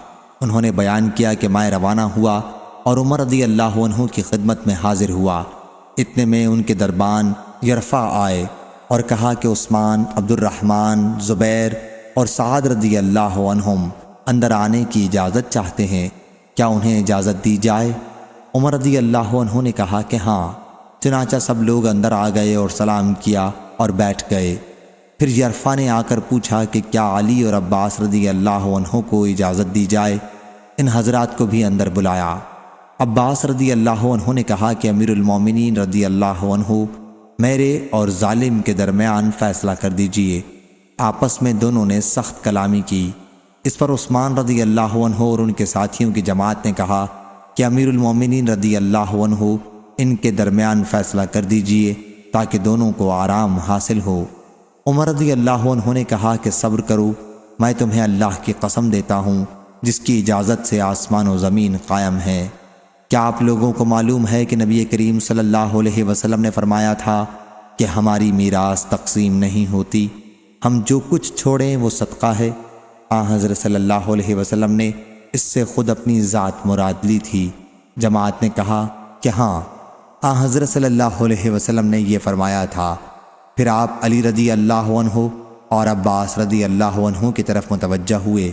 انہوں نے بیان کیا کہ میں روانہ ہوا اور عمر رضی اللہ عنہ کی خدمت میں حاضر ہوا۔ اتنے میں ان کے دربان یرفع آئے اور کہا کہ عثمان، عبد الرحمن، زبیر اور سعد رضی اللہ عنہم اندر آنے کی اجازت چاہتے ہیں، کیا انہیں اجازت دی جائے؟ عمر رضی اللہ عنہ نے کہا کہ ہاں۔ چنانچہ سب لوگ اندر آ گئے اور سلام کیا اور بیٹھ گئے۔ پھر یرفع نے آ کر پوچھا کہ کیا علی اور عباس رضی اللہ عنہ کو اجازت دی جائے؟ ان حضرات کو بھی اندر بلایا۔ عباس رضی اللہ عنہ نے کہا کہ امیر المومنین رضی اللہ عنہ، میرے اور ظالم کے درمیان فیصلہ کر دیجئے۔ آپس میں دونوں نے سخت کلامی کی۔ اس پر عثمان رضی اللہ عنہ اور ان کے ساتھیوں کی جماعت نے کہا کہ امیر المومنین رضی اللہ عنہ ان کے درمیان فیصلہ کر دیجئے تاکہ دونوں کو آرام حاصل ہو۔ عمر رضی اللہ عنہ نے کہا کہ صبر کرو، میں تمہیں اللہ کی قسم دیتا ہوں جس کی اجازت سے آسمان و زمین قائم ہے۔ کیا آپ لوگوں کو معلوم ہے کہ نبی کریم صلی اللہ علیہ وسلم نے فرمایا تھا کہ ہماری میراث تقسیم نہیں ہوتی، ہم جو کچھ چھوڑیں وہ صدقہ ہے؟ حضرت صلی اللہ علیہ وسلم نے اس سے خود اپنی ذات مراد لی تھی۔ جماعت نے کہا کہ ہاں، حضرت صلی اللہ علیہ وسلم نے یہ فرمایا تھا۔ پھر آپ علی رضی اللہ عنہ اور عباس رضی اللہ عنہ کی طرف متوجہ ہوئے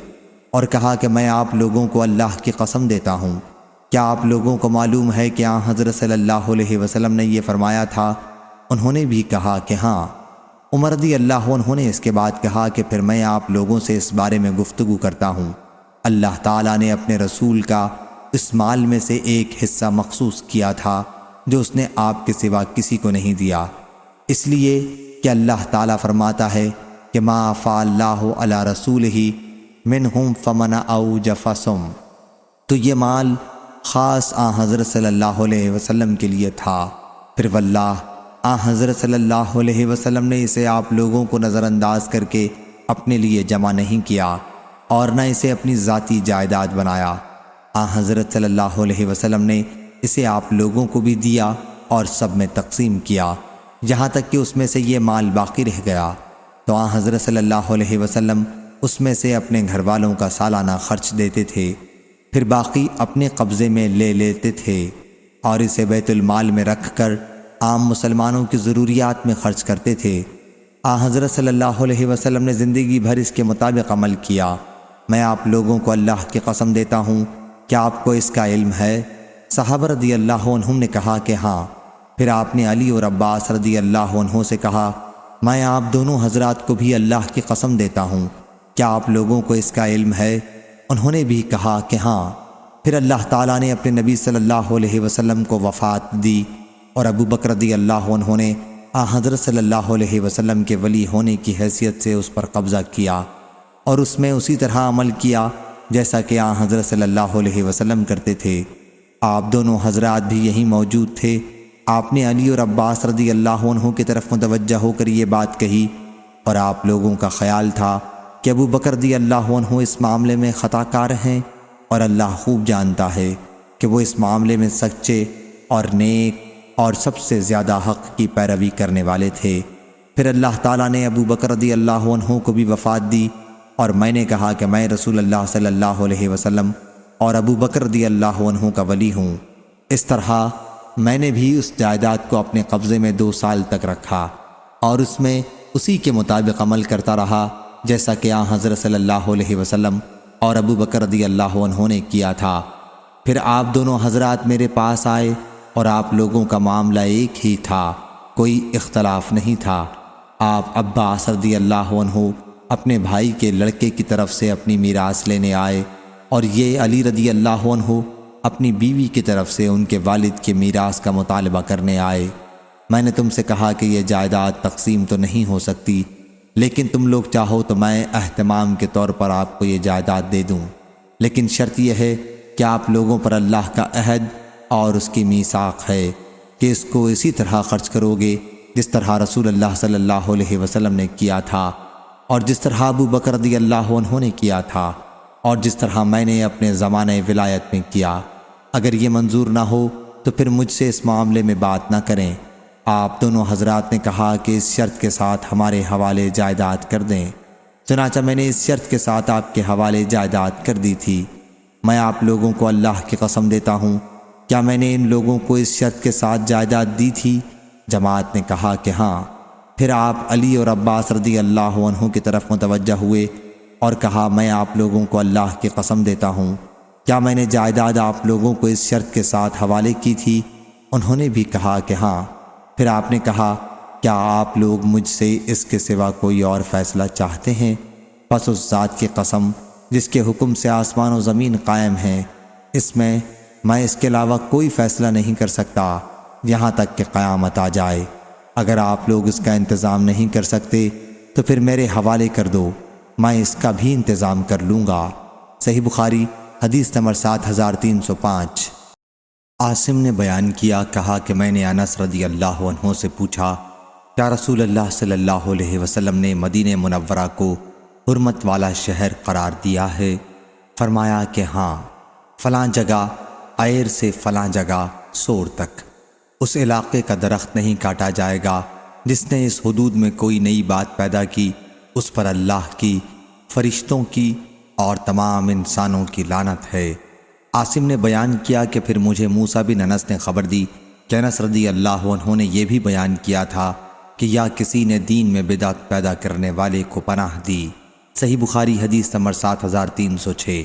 اور کہا کہ میں آپ لوگوں کو اللہ کی قسم دیتا ہوں، کیا آپ لوگوں کو معلوم ہے کہ حضرت صلی اللہ علیہ وسلم نے یہ فرمایا تھا؟ انہوں نے بھی کہا کہ ہاں۔ عمر رضی اللہ عنہ نے اس کے بعد کہا کہ پھر میں آپ لوگوں سے اس بارے میں گفتگو کرتا ہوں۔ اللہ تعالیٰ نے اپنے رسول کا اس مال میں سے ایک حصہ مخصوص کیا تھا جو اس نے آپ کے سوا کسی کو نہیں دیا، اس لیے کہ اللہ تعالیٰ فرماتا ہے کہ ما افاء اللہ علی رسولہ منہم فمن اوجف سم، تو یہ مال خاص حضرت صلی اللہ علیہ وسلم کے لیے تھا۔ پھر واللہ حضرت صلی اللہ علیہ وسلم نے اسے آپ لوگوں کو نظر انداز کر کے اپنے لیے جمع نہیں کیا اور نہ اسے اپنی ذاتی جائیداد بنایا۔ حضرت صلی اللہ علیہ وسلم نے اسے آپ لوگوں کو بھی دیا اور سب میں تقسیم کیا، یہاں تک کہ اس میں سے یہ مال باقی رہ گیا تو حضرت صلی اللہ علیہ وسلم اس میں سے اپنے گھر والوں کا سالانہ خرچ دیتے تھے، پھر باقی اپنے قبضے میں لے لیتے تھے اور اسے بیت المال میں رکھ کر عام مسلمانوں کی ضروریات میں خرچ کرتے تھے۔ حضرت صلی اللہ علیہ وسلم نے زندگی بھر اس کے مطابق عمل کیا۔ میں آپ لوگوں کو اللہ کی قسم دیتا ہوں، کیا آپ کو اس کا علم ہے؟ صحابہ رضی اللہ عنہم نے کہا کہ ہاں۔ پھر آپ نے علی اور عباس رضی اللہ عنہ سے کہا، میں آپ دونوں حضرات کو بھی اللہ کی قسم دیتا ہوں، کیا آپ لوگوں کو اس کا علم ہے؟ انہوں نے بھی کہا کہ ہاں۔ پھر اللہ تعالیٰ نے اپنے نبی صلی اللہ علیہ وسلم کو وفات دی اور ابو بکر رضی اللہ عنہ نے حضرت صلی اللہ علیہ وسلم کے ولی ہونے کی حیثیت سے اس پر قبضہ کیا اور اس میں اسی طرح عمل کیا جیسا کہ حضرت صلی اللہ علیہ وسلم کرتے تھے۔ آپ دونوں حضرات بھی یہیں موجود تھے۔ آپ نے علی اور عباس رضی اللہ عنہ کی طرف متوجہ ہو کر یہ بات کہی اور آپ لوگوں کا خیال تھا کہ ابو بکر رضی اللہ عنہ اس معاملے میں خطا کار ہیں اور اللہ خوب جانتا ہے کہ وہ اس معاملے میں سچے اور نیک اور سب سے زیادہ حق کی پیروی کرنے والے تھے۔ پھر اللہ تعالیٰ نے ابو بکر رضی اللہ عنہ کو بھی وفات دی، اور میں نے کہا کہ میں رسول اللہ صلی اللہ علیہ وسلم اور ابو بکر رضی اللہ عنہ کا ولی ہوں۔ اس طرح میں نے بھی اس جائیداد کو اپنے قبضے میں 2 سال تک رکھا، اور اس میں اسی کے مطابق عمل کرتا رہا جیسا کہ حضرت صلی اللہ علیہ وسلم اور ابو بکر رضی اللہ عنہ نے کیا تھا۔ پھر آپ دونوں حضرات میرے پاس آئے، اور آپ لوگوں کا معاملہ ایک ہی تھا، کوئی اختلاف نہیں تھا۔ آپ عباس رضی اللہ عنہ اپنے بھائی کے لڑکے کی طرف سے اپنی میراث لینے آئے، اور یہ علی رضی اللہ عنہ اپنی بیوی کی طرف سے ان کے والد کے میراث کا مطالبہ کرنے آئے۔ میں نے تم سے کہا کہ یہ جائیداد تقسیم تو نہیں ہو سکتی، لیکن تم لوگ چاہو تو میں اہتمام کے طور پر آپ کو یہ جائیداد دے دوں، لیکن شرط یہ ہے کہ آپ لوگوں پر اللہ کا عہد اور اس کی میثاق ہے کہ اس کو اسی طرح خرچ کرو گے جس طرح رسول اللہ صلی اللہ علیہ وسلم نے کیا تھا، اور جس طرح ابو بکر رضی اللہ عنہ نے کیا تھا، اور جس طرح میں نے اپنے زمانہ ولایت میں کیا۔ اگر یہ منظور نہ ہو تو پھر مجھ سے اس معاملے میں بات نہ کریں۔ آپ دونوں حضرات نے کہا کہ اس شرط کے ساتھ ہمارے حوالے جائیداد کر دیں۔ چنانچہ میں نے اس شرط کے ساتھ آپ کے حوالے جائیداد کر دی تھی۔ میں آپ لوگوں کو اللہ کی قسم دیتا ہوں، کیا میں نے ان لوگوں کو اس شرط کے ساتھ جائیداد دی تھی؟ جماعت نے کہا کہ ہاں۔ پھر آپ علی اور عباس رضی اللہ عنہ کی طرف متوجہ ہوئے اور کہا، میں آپ لوگوں کو اللہ کی قسم دیتا ہوں، کیا میں نے جائیداد آپ لوگوں کو اس شرط کے ساتھ حوالے کی تھی؟ انہوں نے بھی کہا کہ ہاں۔ پھر آپ نے کہا، کیا آپ لوگ مجھ سے اس کے سوا کوئی اور فیصلہ چاہتے ہیں؟ پس اس ذات کی قسم جس کے حکم سے آسمان و زمین قائم ہیں، اس میں اس کے علاوہ کوئی فیصلہ نہیں کر سکتا یہاں تک کہ قیامت آ جائے۔ اگر آپ لوگ اس کا انتظام نہیں کر سکتے تو پھر میرے حوالے کر دو، میں اس کا بھی انتظام کر لوں گا۔ صحیح بخاری حدیث نمبر 7305۔ عاصم نے بیان کیا، کہا کہ میں نے انس رضی اللہ عنہ سے پوچھا، کیا رسول اللہ صلی اللہ علیہ وسلم نے مدینہ منورہ کو حرمت والا شہر قرار دیا ہے؟ فرمایا کہ ہاں، فلاں جگہ عیر سے فلاں جگہ سور تک اس علاقے کا درخت نہیں کاٹا جائے گا۔ جس نے اس حدود میں کوئی نئی بات پیدا کی، اس پر اللہ کی، فرشتوں کی اور تمام انسانوں کی لعنت ہے۔ عاصم نے بیان کیا کہ پھر مجھے موسیٰ بن انس نے خبر دی کہ انس رضی اللہ عنہ نے یہ بھی بیان کیا تھا کہ یا کسی نے دین میں بدعت پیدا کرنے والے کو پناہ دی۔ صحیح بخاری حدیث نمبر 7306۔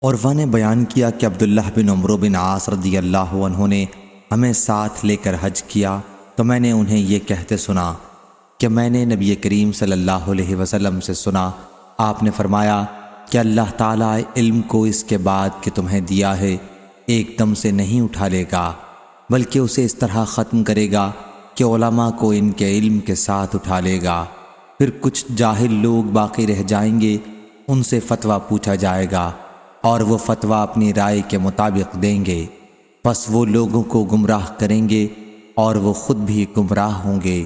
عروہ نے بیان کیا کہ عبداللہ بن عمرو بن عاص رضی اللہ عنہ نے ہمیں ساتھ لے کر حج کیا تو میں نے انہیں یہ کہتے سنا کہ میں نے نبی کریم صلی اللہ علیہ وسلم سے سنا، آپ نے فرمایا کہ اللہ تعالیٰ علم کو اس کے بعد کہ تمہیں دیا ہے ایک دم سے نہیں اٹھا لے گا، بلکہ اسے اس طرح ختم کرے گا کہ علماء کو ان کے علم کے ساتھ اٹھا لے گا۔ پھر کچھ جاہل لوگ باقی رہ جائیں گے، ان سے فتویٰ پوچھا جائے گا اور وہ فتویٰ اپنی رائے کے مطابق دیں گے، پس وہ لوگوں کو گمراہ کریں گے اور وہ خود بھی گمراہ ہوں گے۔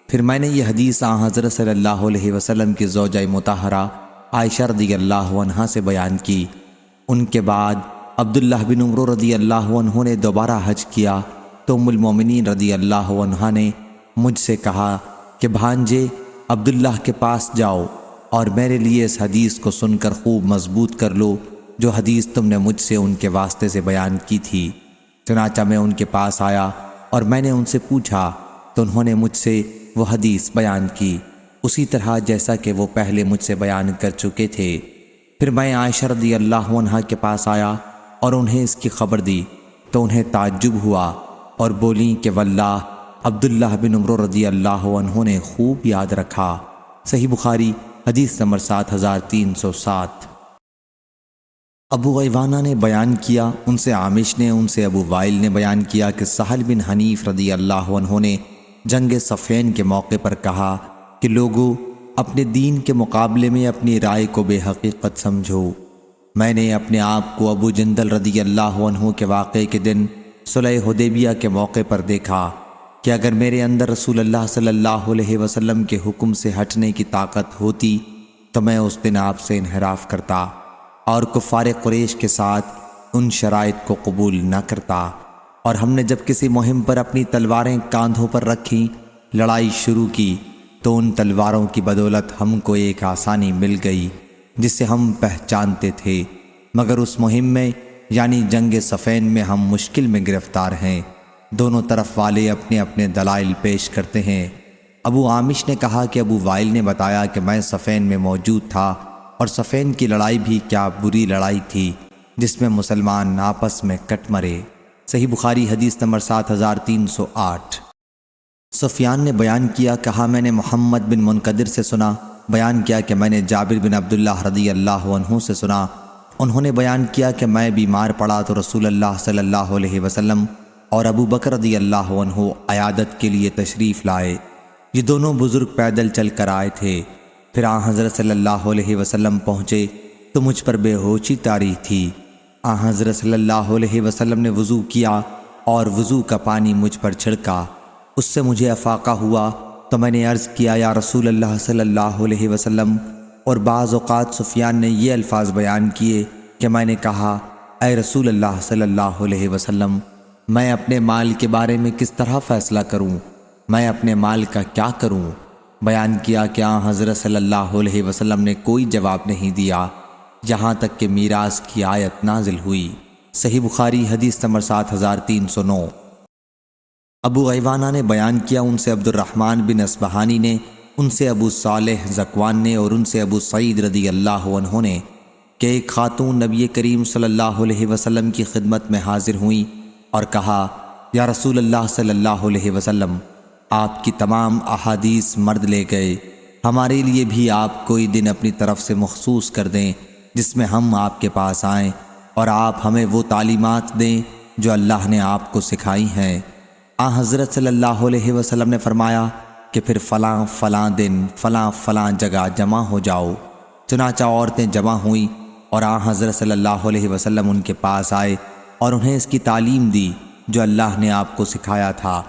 پھر میں نے یہ حدیث حضرت صلی اللہ علیہ وسلم کی زوجہ مطہرہ عائشہ رضی اللہ عنہا سے بیان کی۔ ان کے بعد عبداللہ بن عمرو رضی اللہ عنہ نے دوبارہ حج کیا تو ام المومنین رضی اللہ عنہا نے مجھ سے کہا کہ بھانجے عبداللہ کے پاس جاؤ اور میرے لیے اس حدیث کو سن کر خوب مضبوط کر لو جو حدیث تم نے مجھ سے ان کے واسطے سے بیان کی تھی۔ چنانچہ میں ان کے پاس آیا اور میں نے ان سے پوچھا تو انہوں نے مجھ سے وہ حدیث بیان کی اسی طرح جیسا کہ وہ پہلے مجھ سے بیان کر چکے تھے۔ پھر میں عائشہ رضی اللہ عنہا کے پاس آیا اور انہیں اس کی خبر دی تو انہیں تعجب ہوا اور بولیں کہ واللہ عبداللہ بن عمرو رضی اللہ عنہ نے خوب یاد رکھا۔ صحیح بخاری حدیث نمبر 7307۔ ابو غیوانہ نے بیان کیا، ان سے عامش نے، ان سے ابو وائل نے بیان کیا کہ سہل بن حنیف رضی اللہ عنہ نے جنگ صفین کے موقع پر کہا کہ لوگو اپنے دین کے مقابلے میں اپنی رائے کو بے حقیقت سمجھو۔ میں نے اپنے آپ کو ابو جندل رضی اللہ عنہ کے واقعے کے دن صلح حدیبیہ کے موقع پر دیکھا کہ اگر میرے اندر رسول اللہ صلی اللہ علیہ وسلم کے حکم سے ہٹنے کی طاقت ہوتی تو میں اس دن آپ سے انحراف کرتا اور کفار قریش کے ساتھ ان شرائط کو قبول نہ کرتا اور ہم نے جب کسی مہم پر اپنی تلواریں کاندھوں پر رکھیں، لڑائی شروع کی، تو ان تلواروں کی بدولت ہم کو ایک آسانی مل گئی جسے ہم پہچانتے تھے، مگر اس مہم میں یعنی جنگ صفین میں ہم مشکل میں گرفتار ہیں۔ دونوں طرف والے اپنے اپنے دلائل پیش کرتے ہیں۔ ابو عامش نے کہا کہ ابو وائل نے بتایا کہ میں صفین میں موجود تھا، اور صفین کی لڑائی بھی کیا بری لڑائی تھی جس میں مسلمان آپس میں کٹ مرے۔ صحیح بخاری حدیث نمبر 7308۔ سفیان نے بیان کیا، کہا میں نے محمد بن منقدر سے سنا، بیان کیا کہ میں نے جابر بن عبداللہ رضی اللہ عنہ سے سنا، انہوں نے بیان کیا کہ میں بیمار پڑا تو رسول اللہ صلی اللہ علیہ وسلم اور ابو بکر رضی اللہ عنہ عیادت کے لیے تشریف لائے۔ یہ دونوں بزرگ پیدل چل کر آئے تھے۔ پھر آن حضرت صلی اللہ علیہ وسلم پہنچے تو مجھ پر بے ہوشی طاری تھی۔ آن حضرت صلی اللہ علیہ وسلم نے وضو کیا اور وضو کا پانی مجھ پر چھڑکا، اس سے مجھے افاقہ ہوا تو میں نے عرض کیا یا رسول اللہ صلی اللہ علیہ وسلم، اور بعض اوقات سفیان نے یہ الفاظ بیان کیے کہ میں نے کہا اے رسول اللہ صلی اللہ علیہ وسلم، میں اپنے مال کے بارے میں کس طرح فیصلہ کروں؟ میں اپنے مال کا کیا کروں؟ بیان کیا کہ حضرت صلی اللہ علیہ وسلم نے کوئی جواب نہیں دیا یہاں تک کہ میراث کی آیت نازل ہوئی۔ صحیح بخاری حدیث نمبر 7309۔ ابو ایوانہ نے بیان کیا، ان سے عبد الرحمن بن اصبہانی نے، ان سے ابو صالح زکوان نے، اور ان سے ابو سعید رضی اللہ عنہ نے کہ ایک خاتون نبی کریم صلی اللہ علیہ وسلم کی خدمت میں حاضر ہوئیں اور کہا یا رسول اللہ صلی اللہ علیہ وسلم، آپ کی تمام احادیث مرد لے گئے، ہمارے لیے بھی آپ کوئی دن اپنی طرف سے مخصوص کر دیں جس میں ہم آپ کے پاس آئیں اور آپ ہمیں وہ تعلیمات دیں جو اللہ نے آپ کو سکھائی ہیں۔ حضرت صلی اللہ علیہ وسلم نے فرمایا کہ پھر فلاں فلاں دن فلاں فلاں جگہ جمع ہو جاؤ۔ چنانچہ عورتیں جمع ہوئیں اور حضرت صلی اللہ علیہ وسلم ان کے پاس آئے اور انہیں اس کی تعلیم دی جو اللہ نے آپ کو سکھایا تھا۔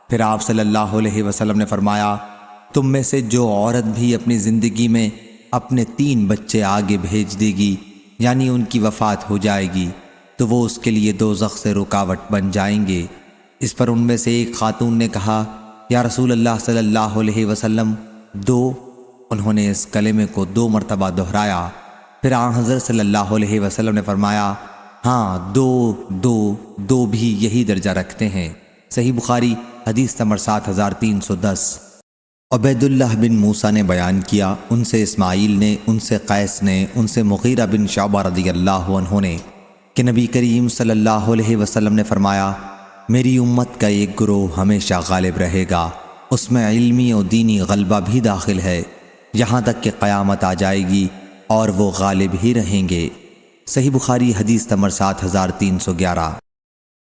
پھر آپ صلی اللہ علیہ وسلم نے فرمایا تم میں سے جو عورت بھی اپنی زندگی میں اپنے 3 بچے آگے بھیج دے گی یعنی ان کی وفات ہو جائے گی تو وہ اس کے لیے دوزخ سے رکاوٹ بن جائیں گے۔ اس پر ان میں سے ایک خاتون نے کہا یا رسول اللہ صلی اللہ علیہ وسلم 2؟ انہوں نے اس کلمے کو 2 مرتبہ دہرایا۔ پھر حضرت صلی اللہ علیہ وسلم نے فرمایا ہاں 2 بھی یہی درجہ رکھتے ہیں۔ صحیح بخاری حدیث نمبر 7310۔ عبید اللہ بن موسیٰ نے بیان کیا، ان سے اسماعیل نے، ان سے قیس نے، ان سے مغیرہ بن شعبہ رضی اللہ عنہ نے کہ نبی کریم صلی اللہ علیہ وسلم نے فرمایا میری امت کا ایک گروہ ہمیشہ غالب رہے گا، اس میں علمی اور دینی غلبہ بھی داخل ہے یہاں تک کہ قیامت آ جائے گی اور وہ غالب ہی رہیں گے۔ صحیح بخاری حدیث نمبر 7311۔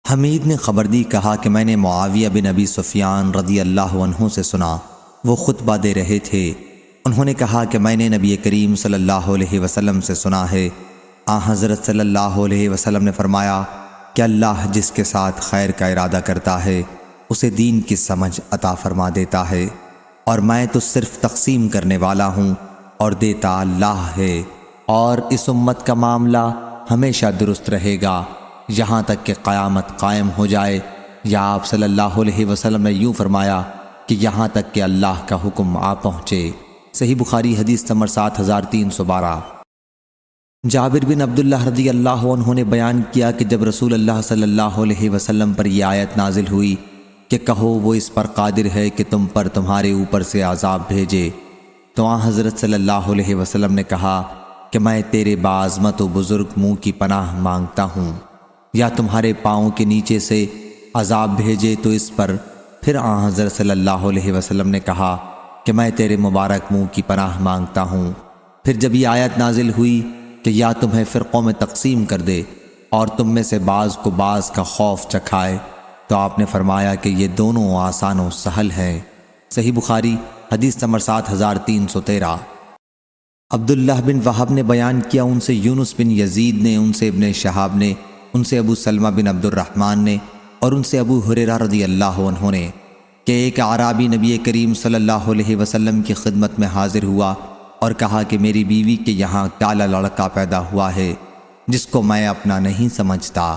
حمید نے خبر دی، کہا کہ میں نے معاویہ بن ابی سفیان رضی اللہ عنہ سے سنا، وہ خطبہ دے رہے تھے۔ انہوں نے کہا کہ میں نے نبی کریم صلی اللہ علیہ وسلم سے سنا ہے، حضرت صلی اللہ علیہ وسلم نے فرمایا کہ اللہ جس کے ساتھ خیر کا ارادہ کرتا ہے اسے دین کی سمجھ عطا فرما دیتا ہے، اور میں تو صرف تقسیم کرنے والا ہوں اور دیتا اللہ ہے، اور اس امت کا معاملہ ہمیشہ درست رہے گا یہاں تک کہ قیامت قائم ہو جائے، یا آپ صلی اللہ علیہ وسلم نے یوں فرمایا کہ یہاں تک کہ اللہ کا حکم آ پہنچے۔ صحیح بخاری حدیث نمبر 7312۔ جابر بن عبداللہ رضی اللہ عنہ نے بیان کیا کہ جب رسول اللہ صلی اللہ علیہ وسلم پر یہ آیت نازل ہوئی کہ کہو وہ اس پر قادر ہے کہ تم پر تمہارے اوپر سے عذاب بھیجے، تو حضرت صلی اللہ علیہ وسلم نے کہا کہ میں تیرے باعظمت و بزرگ منہ کی پناہ مانگتا ہوں، یا تمہارے پاؤں کے نیچے سے عذاب بھیجے تو اس پر۔ پھر حضرت صلی اللہ علیہ وسلم نے کہا کہ میں تیرے مبارک منہ کی پناہ مانگتا ہوں۔ پھر جب یہ آیت نازل ہوئی کہ یا تمہیں فرقوں میں تقسیم کر دے اور تم میں سے بعض کو بعض کا خوف چکھائے، تو آپ نے فرمایا کہ یہ دونوں آسان و سہل ہیں۔ صحیح بخاری حدیث نمبر 7313۔ عبداللہ بن وہب نے بیان کیا، ان سے یونس بن یزید نے، ان سے ابن شہاب نے، ان سے ابو سلمہ بن عبد الرحمن نے، اور ان سے ابو ہریرہ رضی اللہ عنہ نے کہ ایک اعرابی نبی کریم صلی اللہ علیہ وسلم کی خدمت میں حاضر ہوا اور کہا کہ میری بیوی کے یہاں کالا لڑکا پیدا ہوا ہے جس کو میں اپنا نہیں سمجھتا۔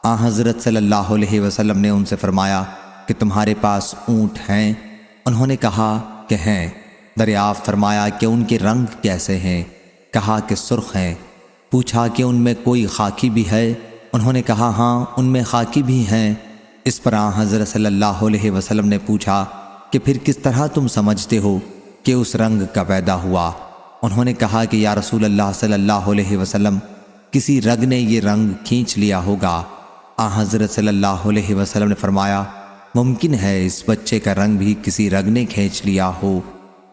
حضرت صلی اللہ علیہ وسلم نے ان سے فرمایا کہ تمہارے پاس اونٹ ہیں؟ انہوں نے کہا کہ ہیں۔ دریافت فرمایا کہ ان کے رنگ کیسے ہیں؟ کہا کہ سرخ ہیں۔ پوچھا کہ ان میں کوئی خاکی بھی ہے؟ انہوں نے کہا ہاں ان میں خاکی بھی ہیں۔ اس پر حضرت صلی اللہ علیہ وسلم نے پوچھا کہ پھر کس طرح تم سمجھتے ہو کہ اس رنگ کا پیدا ہوا؟ انہوں نے کہا کہ یا رسول اللہ صلی اللہ علیہ وسلم کسی رگ نے یہ رنگ کھینچ لیا ہوگا۔ حضرت صلی اللہ علیہ وسلم نے فرمایا ممکن ہے اس بچے کا رنگ بھی کسی رگ نے کھینچ لیا ہو،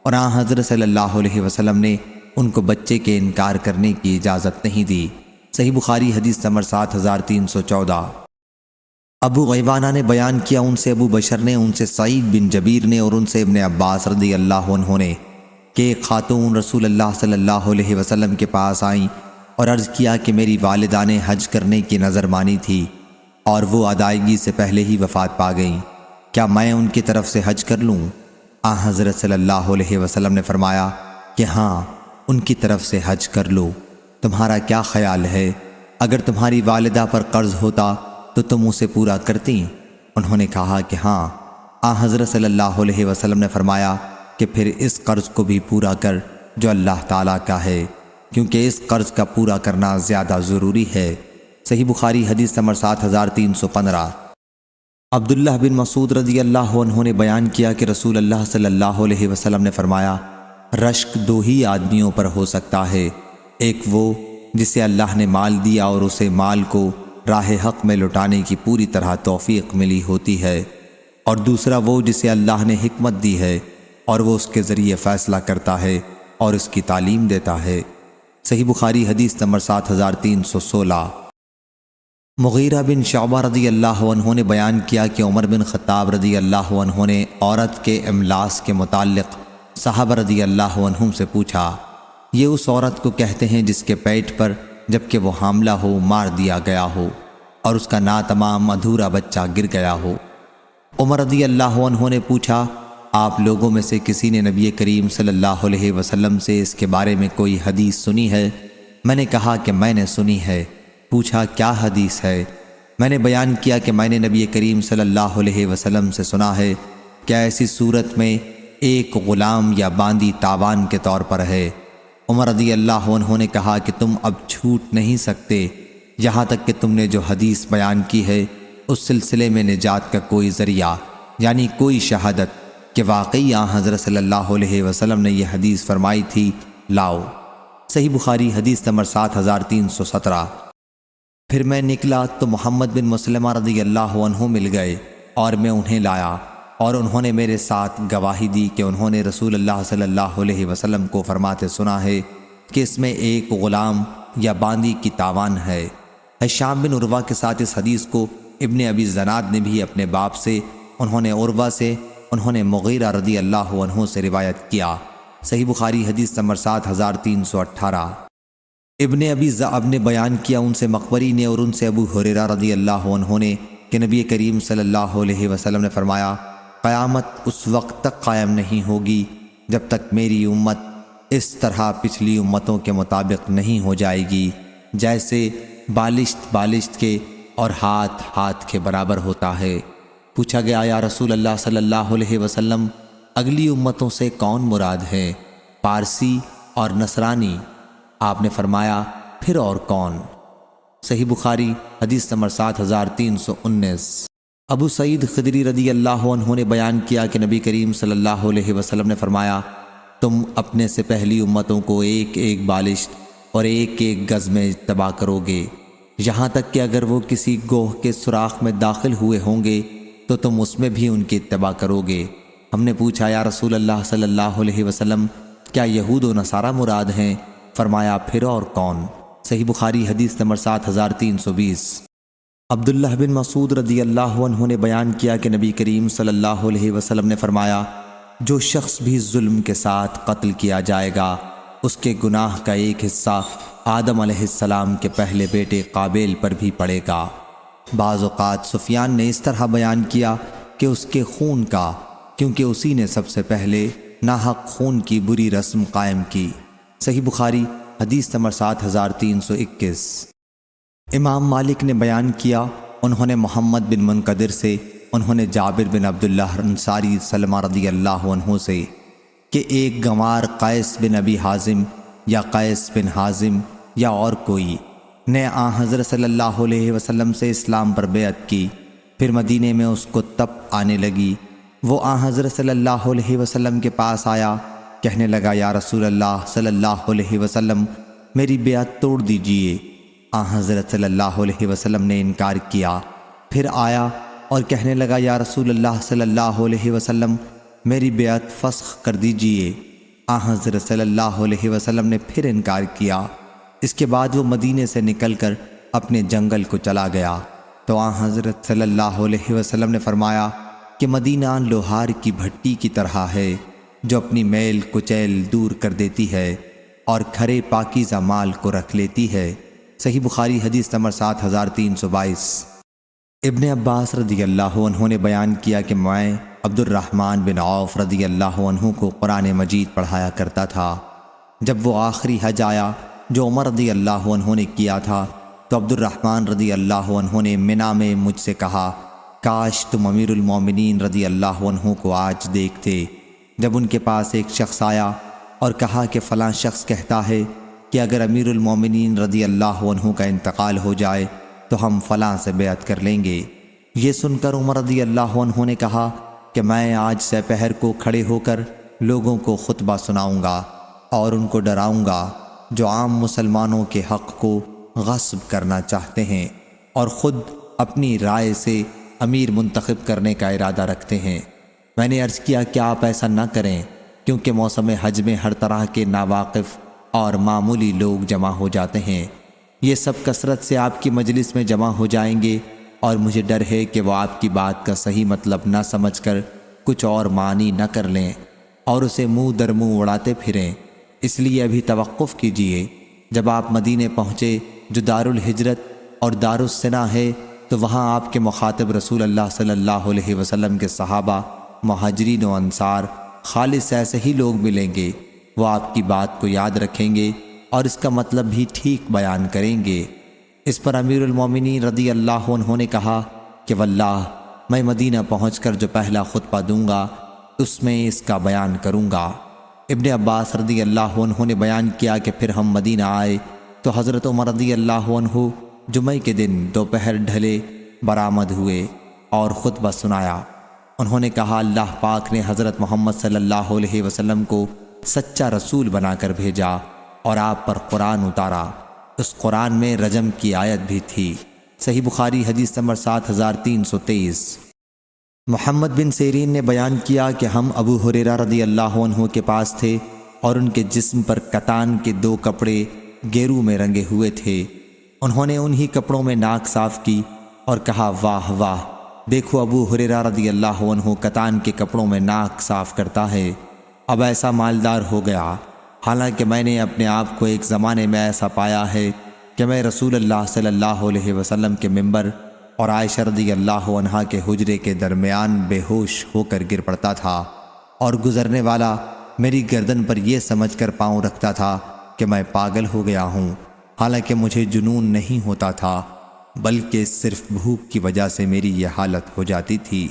اور حضرت صلی اللہ علیہ وسلم نے ان کو بچے کے انکار کرنے کی اجازت نہیں دی۔ صحیح بخاری حدیث نمبر 7314۔ ابو غیوانہ نے بیان کیا ان سے ابو بشر نے، ان سے سعید بن جبیر نے اور ان سے ابن عباس رضی اللہ عنہ نے کہ ایک خاتون رسول اللہ صلی اللہ علیہ وسلم کے پاس آئیں اور عرض کیا کہ میری والدہ نے حج کرنے کی نظر مانی تھی اور وہ ادائیگی سے پہلے ہی وفات پا گئیں، کیا میں ان کی طرف سے حج کر لوں؟ حضرت صلی اللہ علیہ وسلم نے فرمایا کہ ہاں ان کی طرف سے حج کر لو۔ تمہارا کیا خیال ہے اگر تمہاری والدہ پر قرض ہوتا تو تم اسے پورا کرتی؟ انہوں نے کہا کہ ہاں۔ حضرت صلی اللہ علیہ وسلم نے فرمایا کہ پھر اس قرض کو بھی پورا کر جو اللہ تعالیٰ کا ہے، کیونکہ اس قرض کا پورا کرنا زیادہ ضروری ہے۔ صحیح بخاری حدیث نمبر 7315۔ عبداللہ بن مسعود رضی اللہ عنہ نے بیان کیا کہ رسول اللہ صلی اللہ علیہ وسلم نے فرمایا رشک دو ہی آدمیوں پر ہو سکتا ہے، ایک وہ جسے اللہ نے مال دیا اور اسے مال کو راہ حق میں لٹانے کی پوری طرح توفیق ملی ہوتی ہے، اور دوسرا وہ جسے اللہ نے حکمت دی ہے اور وہ اس کے ذریعے فیصلہ کرتا ہے اور اس کی تعلیم دیتا ہے۔ صحیح بخاری حدیث نمبر 7316۔ مغیرہ بن شعبہ رضی اللہ عنہ نے بیان کیا کہ عمر بن خطاب رضی اللہ عنہ نے عورت کے املاس کے متعلق صحابہ رضی اللہ عنہم سے پوچھا، یہ اس عورت کو کہتے ہیں جس کے پیٹ پر جبکہ وہ حاملہ ہو مار دیا گیا ہو اور اس کا ناتمام ادھورا بچہ گر گیا ہو۔ عمر رضی اللہ عنہ نے پوچھا، آپ لوگوں میں سے کسی نے نبی کریم صلی اللہ علیہ وسلم سے اس کے بارے میں کوئی حدیث سنی ہے؟ میں نے کہا کہ میں نے سنی ہے۔ پوچھا کیا حدیث ہے؟ میں نے بیان کیا کہ میں نے نبی کریم صلی اللہ علیہ وسلم سے سنا ہے کہ ایسی صورت میں ایک غلام یا باندی تاوان کے طور پر ہے۔ عمر رضی اللہ عنہ نے کہا کہ تم اب چھوٹ نہیں سکتے یہاں تک کہ تم نے جو حدیث بیان کی ہے اس سلسلے میں نجات کا کوئی ذریعہ یعنی کوئی شہادت کہ واقعی حضرت صلی اللہ علیہ وسلم نے یہ حدیث فرمائی تھی لاؤ۔ صحیح بخاری حدیث نمبر 7317۔ پھر میں نکلا تو محمد بن مسلمہ رضی اللہ عنہ مل گئے اور میں انہیں لایا اور انہوں نے میرے ساتھ گواہی دی کہ انہوں نے رسول اللہ صلی اللہ علیہ وسلم کو فرماتے سنا ہے کہ اس میں ایک غلام یا باندی کی تاوان ہے۔ ہشام بن عروہ کے ساتھ اس حدیث کو ابن ابی زناد نے بھی اپنے باپ سے، انہوں نے عروہ سے، انہوں نے مغیرہ رضی اللہ عنہ سے روایت کیا۔ صحیح بخاری حدیث نمبر 7318۔ ابن ابی ذئب نے بیان کیا ان سے مقبری نے اور ان سے ابو ہریرہ رضی اللہ عنہ نے کہ نبی کریم صلی اللہ علیہ وسلم نے فرمایا قیامت اس وقت تک قائم نہیں ہوگی جب تک میری امت اس طرح پچھلی امتوں کے مطابق نہیں ہو جائے گی جیسے بالشت بالشت کے اور ہاتھ ہاتھ کے برابر ہوتا ہے۔ پوچھا گیا یا رسول اللہ صلی اللہ علیہ وسلم اگلی امتوں سے کون مراد ہے؟ پارسی اور نصرانی۔ آپ نے فرمایا پھر اور کون؟ صحیح بخاری حدیث نمبر 7319۔ ابو سعید خدری رضی اللہ عنہ نے بیان کیا کہ نبی کریم صلی اللہ علیہ وسلم نے فرمایا تم اپنے سے پہلی امتوں کو ایک ایک بالشت اور ایک ایک گز میں تباہ کرو گے، یہاں تک کہ اگر وہ کسی گوہ کے سوراخ میں داخل ہوئے ہوں گے تو تم اس میں بھی ان کی اتباع کرو گے۔ ہم نے پوچھا یا رسول اللہ صلی اللہ علیہ وسلم کیا یہود و نصارہ مراد ہیں؟ فرمایا پھر اور کون؟ صحیح بخاری حدیث نمبر 7320۔ عبداللہ بن مسعود رضی اللہ عنہ نے بیان کیا کہ نبی کریم صلی اللہ علیہ وسلم نے فرمایا جو شخص بھی ظلم کے ساتھ قتل کیا جائے گا اس کے گناہ کا ایک حصہ آدم علیہ السلام کے پہلے بیٹے قابیل پر بھی پڑے گا۔ بعض اوقات سفیان نے اس طرح بیان کیا کہ اس کے خون کا، کیونکہ اسی نے سب سے پہلے ناحق خون کی بری رسم قائم کی۔ صحیح بخاری حدیث نمبر 7321۔ امام مالک نے بیان کیا انہوں نے محمد بن منقدر سے، انہوں نے جابر بن عبداللہ انصاری سلمہ رضی اللہ عنہ سے کہ ایک گنوار قیس بن ابی حازم یا قیس بن حازم یا اور کوئی نے آن حضرت صلی اللہ علیہ وسلم سے اسلام پر بیعت کی، پھر مدینے میں اس کو تپ آنے لگی۔ وہ آن حضرت صلی اللہ علیہ وسلم کے پاس آیا، کہنے لگا یا رسول اللہ صلی اللہ علیہ وسلم میری بیعت توڑ دیجئے۔ آن حضرت صلی اللہ علیہ وسلم نے انکار کیا، پھر آیا اور کہنے لگا یا رسول اللہ صلی اللہ علیہ وسلم میری بیعت فسخ کر دیجئے۔ آن حضرت صلی اللہ علیہ وسلم نے پھر انکار کیا۔ اس کے بعد وہ مدینے سے نکل کر اپنے جنگل کو چلا گیا تو آن حضرت صلی اللہ علیہ وسلم نے فرمایا کہ مدینہ لوہار کی بھٹی کی طرح ہے جو اپنی میل کچیل دور کر دیتی ہے اور کھرے پاکیزہ مال کو رکھ لیتی ہے۔ صحیح بخاری حدیث نمبر 7322۔ ابن عباس رضی اللہ عنہ نے بیان کیا کہ میں عبد الرحمن بن عوف رضی اللہ عنہ کو قرآن مجید پڑھایا کرتا تھا۔ جب وہ آخری حج آیا جو عمر رضی اللہ عنہ نے کیا تھا تو عبد الرحمن رضی اللہ عنہ نے منی میں مجھ سے کہا کاش تم امیر المومنین رضی اللہ عنہ کو آج دیکھتے۔ جب ان کے پاس ایک شخص آیا اور کہا کہ فلاں شخص کہتا ہے کہ اگر امیر المومنین رضی اللہ عنہ کا انتقال ہو جائے تو ہم فلاں سے بیعت کر لیں گے۔ یہ سن کر عمر رضی اللہ عنہ نے کہا کہ میں آج سے پہر کو کھڑے ہو کر لوگوں کو خطبہ سناؤں گا اور ان کو ڈراؤں گا جو عام مسلمانوں کے حق کو غصب کرنا چاہتے ہیں اور خود اپنی رائے سے امیر منتخب کرنے کا ارادہ رکھتے ہیں۔ میں نے عرض کیا کہ آپ ایسا نہ کریں کیونکہ موسم حج میں ہر طرح کے ناواقف اور معمولی لوگ جمع ہو جاتے ہیں۔ یہ سب کثرت سے آپ کی مجلس میں جمع ہو جائیں گے اور مجھے ڈر ہے کہ وہ آپ کی بات کا صحیح مطلب نہ سمجھ کر کچھ اور معنی نہ کر لیں اور اسے منہ در منہ اڑاتے پھریں۔ اس لیے ابھی توقف کیجئے۔ جب آپ مدینے پہنچے جو دارالہجرت اور دارالسنا ہے تو وہاں آپ کے مخاطب رسول اللہ صلی اللہ علیہ وسلم کے صحابہ، مہاجرین و انصار، خالص ایسے ہی لوگ ملیں گے۔ وہ آپ کی بات کو یاد رکھیں گے اور اس کا مطلب بھی ٹھیک بیان کریں گے۔ اس پر امیر المومنین رضی اللہ عنہ نے کہا کہ واللہ میں مدینہ پہنچ کر جو پہلا خطبہ دوں گا اس میں اس کا بیان کروں گا۔ ابن عباس رضی اللہ عنہ نے بیان کیا کہ پھر ہم مدینہ آئے تو حضرت عمر رضی اللہ عنہ جمعہ کے دن دوپہر ڈھلے برآمد ہوئے اور خطبہ سنایا۔ انہوں نے کہا اللہ پاک نے حضرت محمد صلی اللہ علیہ وسلم کو سچا رسول بنا کر بھیجا اور آپ پر قرآن اتارا۔ اس قرآن میں رجم کی آیت بھی تھی۔ صحیح بخاری حدیث نمبر 7323۔ محمد بن سیرین نے بیان کیا کہ ہم ابو ہریرہ رضی اللہ عنہ کے پاس تھے اور ان کے جسم پر کتان کے 2 کپڑے گیرو میں رنگے ہوئے تھے۔ انہوں نے انہی کپڑوں میں ناک صاف کی اور کہا واہ واہ، دیکھو ابو ہریرہ رضی اللہ عنہ کتان کے کپڑوں میں ناک صاف کرتا ہے، اب ایسا مالدار ہو گیا۔ حالانکہ میں نے اپنے آپ کو ایک زمانے میں ایسا پایا ہے کہ میں رسول اللہ صلی اللہ علیہ وسلم کے ممبر اور عائشہ رضی اللہ عنہا کے حجرے کے درمیان بے ہوش ہو کر گر پڑتا تھا اور گزرنے والا میری گردن پر یہ سمجھ کر پاؤں رکھتا تھا کہ میں پاگل ہو گیا ہوں، حالانکہ مجھے جنون نہیں ہوتا تھا بلکہ صرف بھوک کی وجہ سے میری یہ حالت ہو جاتی تھی۔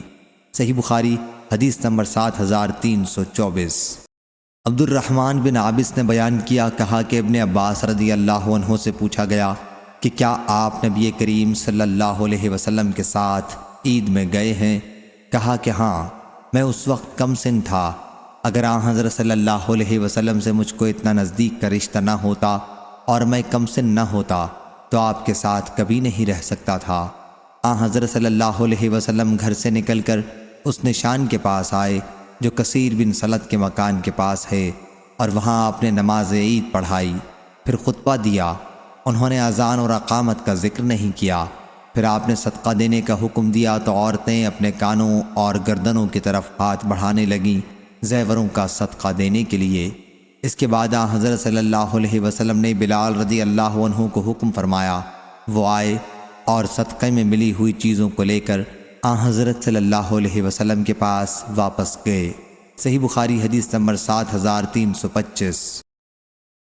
صحیح بخاری حدیث نمبر 7324۔ عبد الرحمن بن عابس نے بیان کیا، کہا کہ ابن عباس رضی اللہ عنہ سے پوچھا گیا کہ کیا آپ نبی کریم صلی اللہ علیہ وسلم کے ساتھ عید میں گئے ہیں؟ کہا کہ ہاں، میں اس وقت کم سن تھا، اگر آن حضرت صلی اللہ علیہ وسلم سے مجھ کو اتنا نزدیک کا رشتہ نہ ہوتا اور میں کم سن نہ ہوتا تو آپ کے ساتھ کبھی نہیں رہ سکتا تھا۔ آن حضرت صلی اللہ علیہ وسلم گھر سے نکل کر اس نشان کے پاس آئے جو کثیر بن سلط کے مکان کے پاس ہے اور وہاں آپ نے نماز عید پڑھائی، پھر خطبہ دیا۔ انہوں نے اذان اور اقامت کا ذکر نہیں کیا۔ پھر آپ نے صدقہ دینے کا حکم دیا تو عورتیں اپنے کانوں اور گردنوں کی طرف ہاتھ بڑھانے لگیں زیوروں کا صدقہ دینے کے لیے۔ اس کے بعد حضرت صلی اللہ علیہ وسلم نے بلال رضی اللہ عنہ کو حکم فرمایا، وہ آئے اور صدقے میں ملی ہوئی چیزوں کو لے کر حضرت صلی اللہ علیہ وسلم کے پاس واپس گئے۔ صحیح بخاری حدیث نمبر 7325۔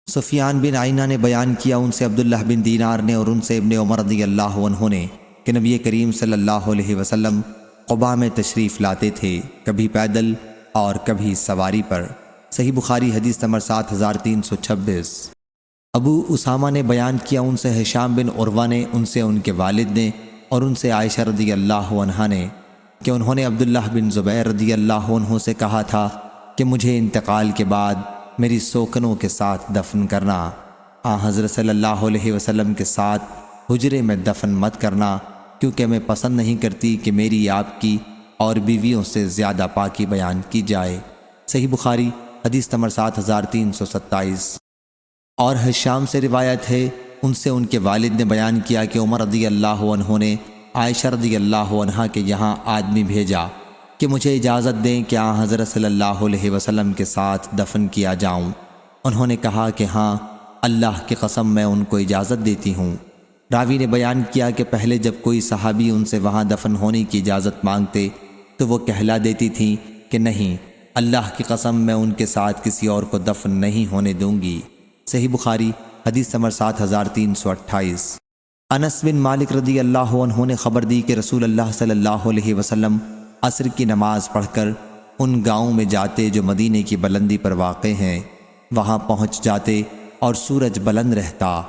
سفیان بن عینہ نے بیان کیا، ان سے عبداللہ بن دینار نے اور ان سے ابن عمر رضی اللہ عنہ نے کہ نبی کریم صلی اللہ علیہ وسلم قباء میں تشریف لاتے تھے، کبھی پیدل اور کبھی سواری پر۔ صحیح بخاری حدیث نمبر 7326۔ ابو اسامہ نے بیان کیا، ان سے ہشام بن عروہ نے، ان سے ان کے والد نے اور ان سے عائشہ رضی اللہ عنہا نے کہ انہوں نے عبداللہ بن زبیر رضی اللہ عنہ سے کہا تھا کہ مجھے انتقال کے بعد میری سوکنوں کے ساتھ دفن کرنا۔ حضرت صلی اللہ علیہ وسلم کے ساتھ حجرے میں دفن مت کرنا، کیونکہ میں پسند نہیں کرتی کہ میری آپ کی اور بیویوں سے زیادہ پاکی بیان کی جائے۔ صحیح بخاری حدیث نمبر 7327۔ اور ہشام سے روایت ہے، ان سے ان کے والد نے بیان کیا کہ عمر رضی اللہ عنہ نے عائشہ رضی اللہ عنہا کے یہاں آدمی بھیجا کہ مجھے اجازت دیں کہ حضرت صلی اللہ علیہ وسلم کے ساتھ دفن کیا جاؤں۔ انہوں نے کہا کہ ہاں، اللہ کی قسم میں ان کو اجازت دیتی ہوں۔ راوی نے بیان کیا کہ پہلے جب کوئی صحابی ان سے وہاں دفن ہونے کی اجازت مانگتے تو وہ کہلا دیتی تھیں کہ نہیں، اللہ کی قسم میں ان کے ساتھ کسی اور کو دفن نہیں ہونے دوں گی۔ صحیح بخاری حدیث نمبر 7328۔ انس بن مالک رضی اللہ عنہ نے خبر دی کہ رسول اللہ صلی اللہ علیہ وسلم عصر کی نماز پڑھ کر ان گاؤں میں جاتے جو مدینے کی بلندی پر واقع ہیں، وہاں پہنچ جاتے اور سورج بلند رہتا۔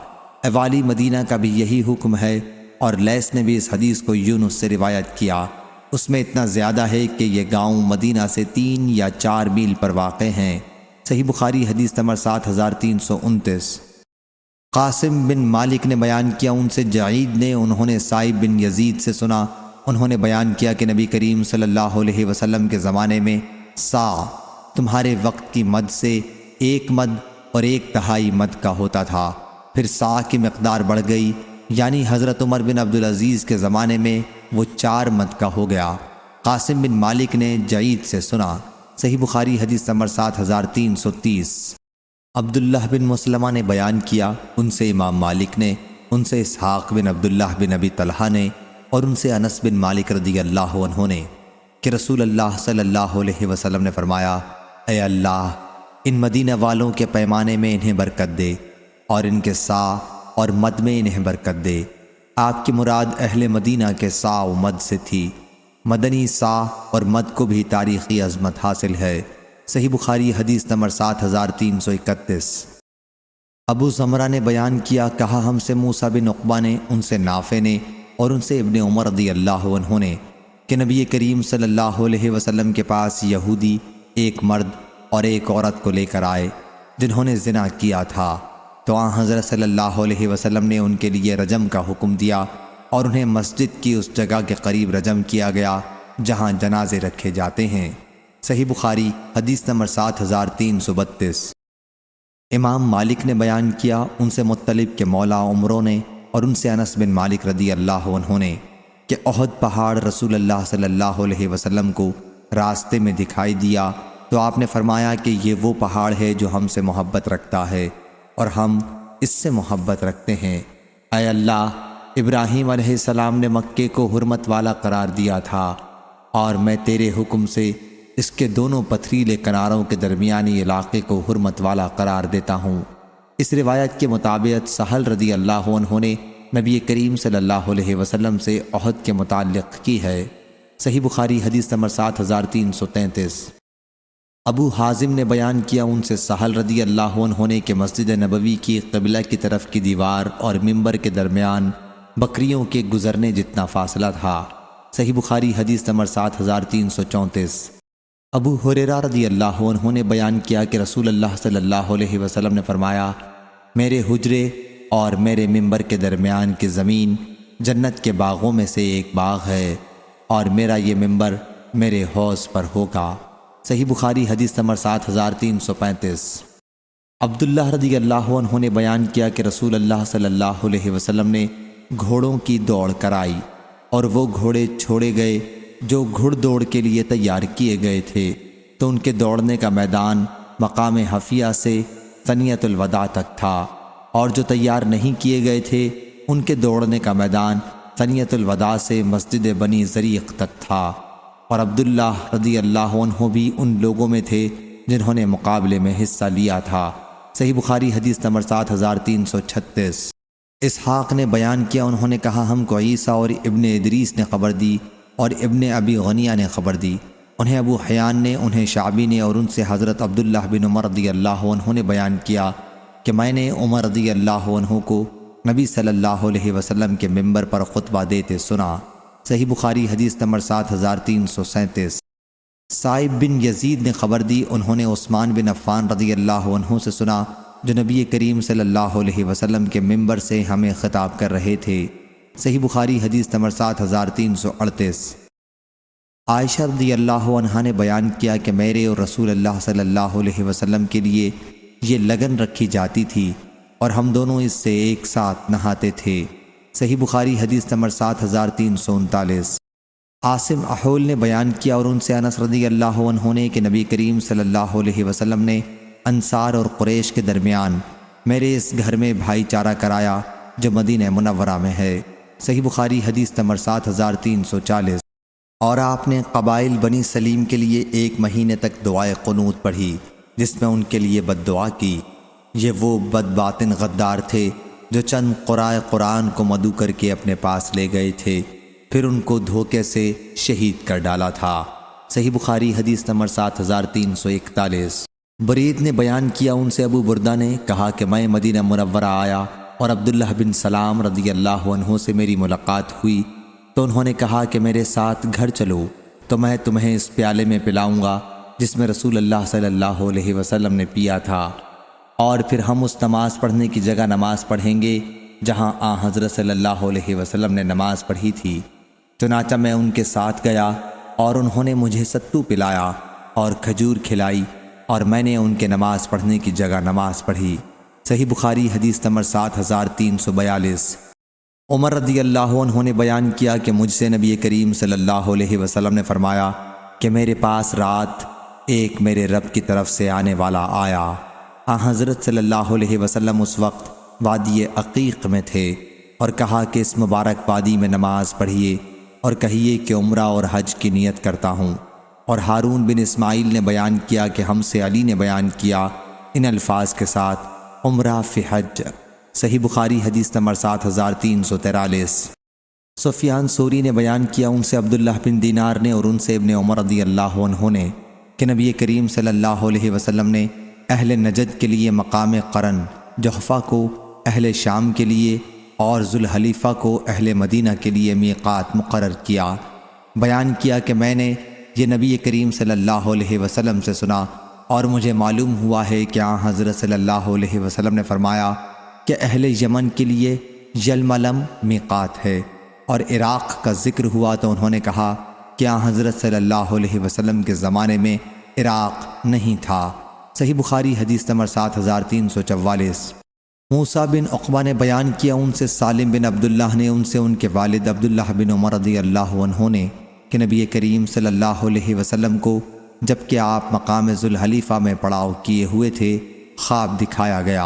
اوالی مدینہ کا بھی یہی حکم ہے، اور لیث نے بھی اس حدیث کو یونس سے روایت کیا۔ اس میں اتنا زیادہ ہے کہ یہ گاؤں مدینہ سے 3 یا 4 میل پر واقع ہیں۔ صحیح بخاری حدیث نمبر 7329۔ قاسم بن مالک نے بیان کیا، ان سے جعید نے، انہوں نے سائب بن یزید سے سنا، انہوں نے بیان کیا کہ نبی کریم صلی اللہ علیہ وسلم کے زمانے میں سا تمہارے وقت کی مد سے 1 مد اور 1/2 مد کا ہوتا تھا، پھر سا کی مقدار بڑھ گئی، یعنی حضرت عمر بن عبدالعزیز کے زمانے میں وہ 4 مد کا ہو گیا۔ قاسم بن مالک نے جعید سے سنا۔ صحیح بخاری حدیث نمبر 7330۔ عبداللہ بن مسلمہ نے بیان کیا، ان سے امام مالک نے، ان سے اسحاق بن عبداللہ بن ابی طلحہ نے، اور ان سے انس بن مالک رضی اللہ عنہ نے کہ رسول اللہ صلی اللہ علیہ وسلم نے فرمایا، اے اللہ، ان مدینہ والوں کے پیمانے میں انہیں برکت دے، اور ان کے سا اور مد میں انہیں برکت دے۔ آپ کی مراد اہل مدینہ کے سا و مد سے تھی۔ مدنی سا اور مد کو بھی تاریخی عظمت حاصل ہے۔ صحیح بخاری حدیث نمبر 7331۔ ابو زمرہ نے بیان کیا، کہا ہم سے موسیٰ بن عقبہ نے، ان سے نافع نے، اور ان سے ابن عمر رضی اللہ عنہ نے کہ نبی کریم صلی اللہ علیہ وسلم کے پاس یہودی ایک مرد اور ایک عورت کو لے کر آئے جنہوں نے زنا کیا تھا، تو حضرت صلی اللہ علیہ وسلم نے ان کے لیے رجم کا حکم دیا، اور انہیں مسجد کی اس جگہ کے قریب رجم کیا گیا جہاں جنازے رکھے جاتے ہیں۔ صحیح بخاری حدیث نمبر 7332۔ امام مالک نے بیان کیا، ان سے مطلب کے مولا عمروں نے، اور ان سے انس بن مالک رضی اللہ عنہ نے کہ احد پہاڑ رسول اللہ صلی اللہ علیہ وسلم کو راستے میں دکھائی دیا، تو آپ نے فرمایا کہ یہ وہ پہاڑ ہے جو ہم سے محبت رکھتا ہے اور ہم اس سے محبت رکھتے ہیں۔ اے اللہ، ابراہیم علیہ السلام نے مکے کو حرمت والا قرار دیا تھا، اور میں تیرے حکم سے اس کے دونوں پتھریلے کناروں کے درمیانی علاقے کو حرمت والا قرار دیتا ہوں۔ اس روایت کے مطابق سہل رضی اللہ عنہ نے نبی کریم صلی اللہ علیہ وسلم سے احد کے متعلق کی ہے۔ صحیح بخاری حدیث نمبر 7333۔ ابو حازم نے بیان کیا، ان سے سہل رضی اللہ عنہ نے کہ مسجد نبوی کی قبلہ کی طرف کی دیوار اور ممبر کے درمیان بکریوں کے گزرنے جتنا فاصلہ تھا۔ صحیح بخاری حدیث نمبر 7334۔ ابو ہریرہ رضی اللہ عنہ نے بیان کیا کہ رسول اللہ صلی اللہ علیہ وسلم نے فرمایا، میرے حجرے اور میرے ممبر کے درمیان کی زمین جنت کے باغوں میں سے ایک باغ ہے، اور میرا یہ ممبر میرے حوض پر ہوگا۔ صحیح بخاری حدیث نمبر 7335۔ عبداللہ رضی اللہ عنہ نے بیان کیا کہ رسول اللہ صلی اللہ علیہ وسلم نے گھوڑوں کی دوڑ کرائی، اور وہ گھوڑے چھوڑے گئے جو گھڑ دوڑ کے لیے تیار کیے گئے تھے، تو ان کے دوڑنے کا میدان مقام حفیہ سے ثنیۃ الوداع تک تھا، اور جو تیار نہیں کیے گئے تھے ان کے دوڑنے کا میدان ثنیۃ الوداع سے مسجد بنی زریق تک تھا، اور عبداللہ رضی اللہ عنہ بھی ان لوگوں میں تھے جنہوں نے مقابلے میں حصہ لیا تھا۔ صحیح بخاری حدیث نمبر 7336۔ اسحاق نے بیان کیا، انہوں نے کہا ہم کو عیسیٰ اور ابن ادریس نے خبر دی اور ابن ابی غنیہ نے خبر دی، انہیں ابو حیان نے، انہیں شعبی نے، اور ان سے حضرت عبداللہ بن عمر رضی اللہ عنہ نے بیان کیا کہ میں نے عمر رضی اللہ عنہ کو نبی صلی اللہ علیہ وسلم کے منبر پر خطبہ دیتے سنا۔ صحیح بخاری حدیث نمبر 7337۔ سائب بن یزید نے خبر دی، انہوں نے عثمان بن عفان رضی اللہ عنہ سے سنا جو نبی کریم صلی اللہ علیہ وسلم کے منبر سے ہمیں خطاب کر رہے تھے۔ صحیح بخاری حدیث نمبر 7338۔ عائشہ رضی اللہ عنہا نے بیان کیا کہ میرے اور رسول اللہ صلی اللہ علیہ وسلم کے لیے یہ لگن رکھی جاتی تھی اور ہم دونوں اس سے ایک ساتھ نہاتے تھے۔ صحیح بخاری حدیث نمبر 7339۔ عاصم احول نے بیان کیا اور ان سے انس رضی اللہ عنہ نے کہ نبی کریم صلی اللہ علیہ وسلم نے انصار اور قریش کے درمیان میرے اس گھر میں بھائی چارہ کرایا جو مدینہ منورہ میں ہے۔ صحیح بخاری حدیث نمبر 7340۔ اور آپ نے قبائل بنی سلیم کے لیے 1 مہینے تک دعائے قنوت پڑھی جس میں ان کے لیے بد دعا کی۔ یہ وہ بد باطن غدار تھے جو چند قرائے قرآن کو مدعو کر کے اپنے پاس لے گئے تھے، پھر ان کو دھوکے سے شہید کر ڈالا تھا۔ صحیح بخاری حدیث نمبر 7341۔ برید نے بیان کیا، ان سے ابو بردہ نے کہا کہ میں مدینہ منورہ آیا اور عبداللہ بن سلام رضی اللہ عنہ سے میری ملاقات ہوئی تو انہوں نے کہا کہ میرے ساتھ گھر چلو تو میں تمہیں اس پیالے میں پلاؤں گا جس میں رسول اللہ صلی اللہ علیہ وسلم نے پیا تھا، اور پھر ہم اس نماز پڑھنے کی جگہ نماز پڑھیں گے جہاں حضرت صلی اللہ علیہ وسلم نے نماز پڑھی تھی۔ چنانچہ میں ان کے ساتھ گیا اور انہوں نے مجھے ستو پلایا اور کھجور کھلائی اور میں نے ان کے نماز پڑھنے کی جگہ نماز پڑھی۔ صحیح بخاری حدیث نمبر 7342۔ عمر رضی اللہ عنہ نے بیان کیا کہ مجھ سے نبی کریم صلی اللہ علیہ وسلم نے فرمایا کہ میرے پاس رات ایک میرے رب کی طرف سے آنے والا آیا۔ حضرت صلی اللہ علیہ وسلم اس وقت وادی عقیق میں تھے اور کہا کہ اس مبارک وادی میں نماز پڑھیے اور کہیے کہ عمرہ اور حج کی نیت کرتا ہوں۔ اور ہارون بن اسماعیل نے بیان کیا کہ ہم سے علی نے بیان کیا ان الفاظ کے ساتھ عمرہ فی حج۔ صحیح بخاری حدیث نمبر 7343۔ سفیان ثوری نے بیان کیا، ان سے عبداللہ بن دینار نے اور ان سے ابن عمر رضی اللہ عنہ نے کہ نبی کریم صلی اللہ علیہ وسلم نے اہل نجد کے لیے مقام قرن جحفہ کو اہل شام کے لیے اور ذوالحلیفہ کو اہل مدینہ کے لیے میقات مقرر کیا۔ بیان کیا کہ میں نے یہ نبی کریم صلی اللہ علیہ وسلم سے سنا اور مجھے معلوم ہوا ہے کہ حضرت صلی اللہ علیہ وسلم نے فرمایا کہ اہل یمن کے لیے یلملم میقات ہے، اور عراق کا ذکر ہوا تو انہوں نے کہا کہ حضرت صلی اللہ علیہ وسلم کے زمانے میں عراق نہیں تھا۔ صحیح بخاری حدیث نمبر 7344۔ موسیٰ بن عقبہ نے بیان کیا، ان سے سالم بن عبداللہ نے، ان سے ان کے والد عبداللہ بن عمر رضی اللہ عنہ نے کہ نبی کریم صلی اللہ علیہ وسلم کو جبکہ آپ مقام ذوالحلیفہ میں پڑاؤ کیے ہوئے تھے خواب دکھایا گیا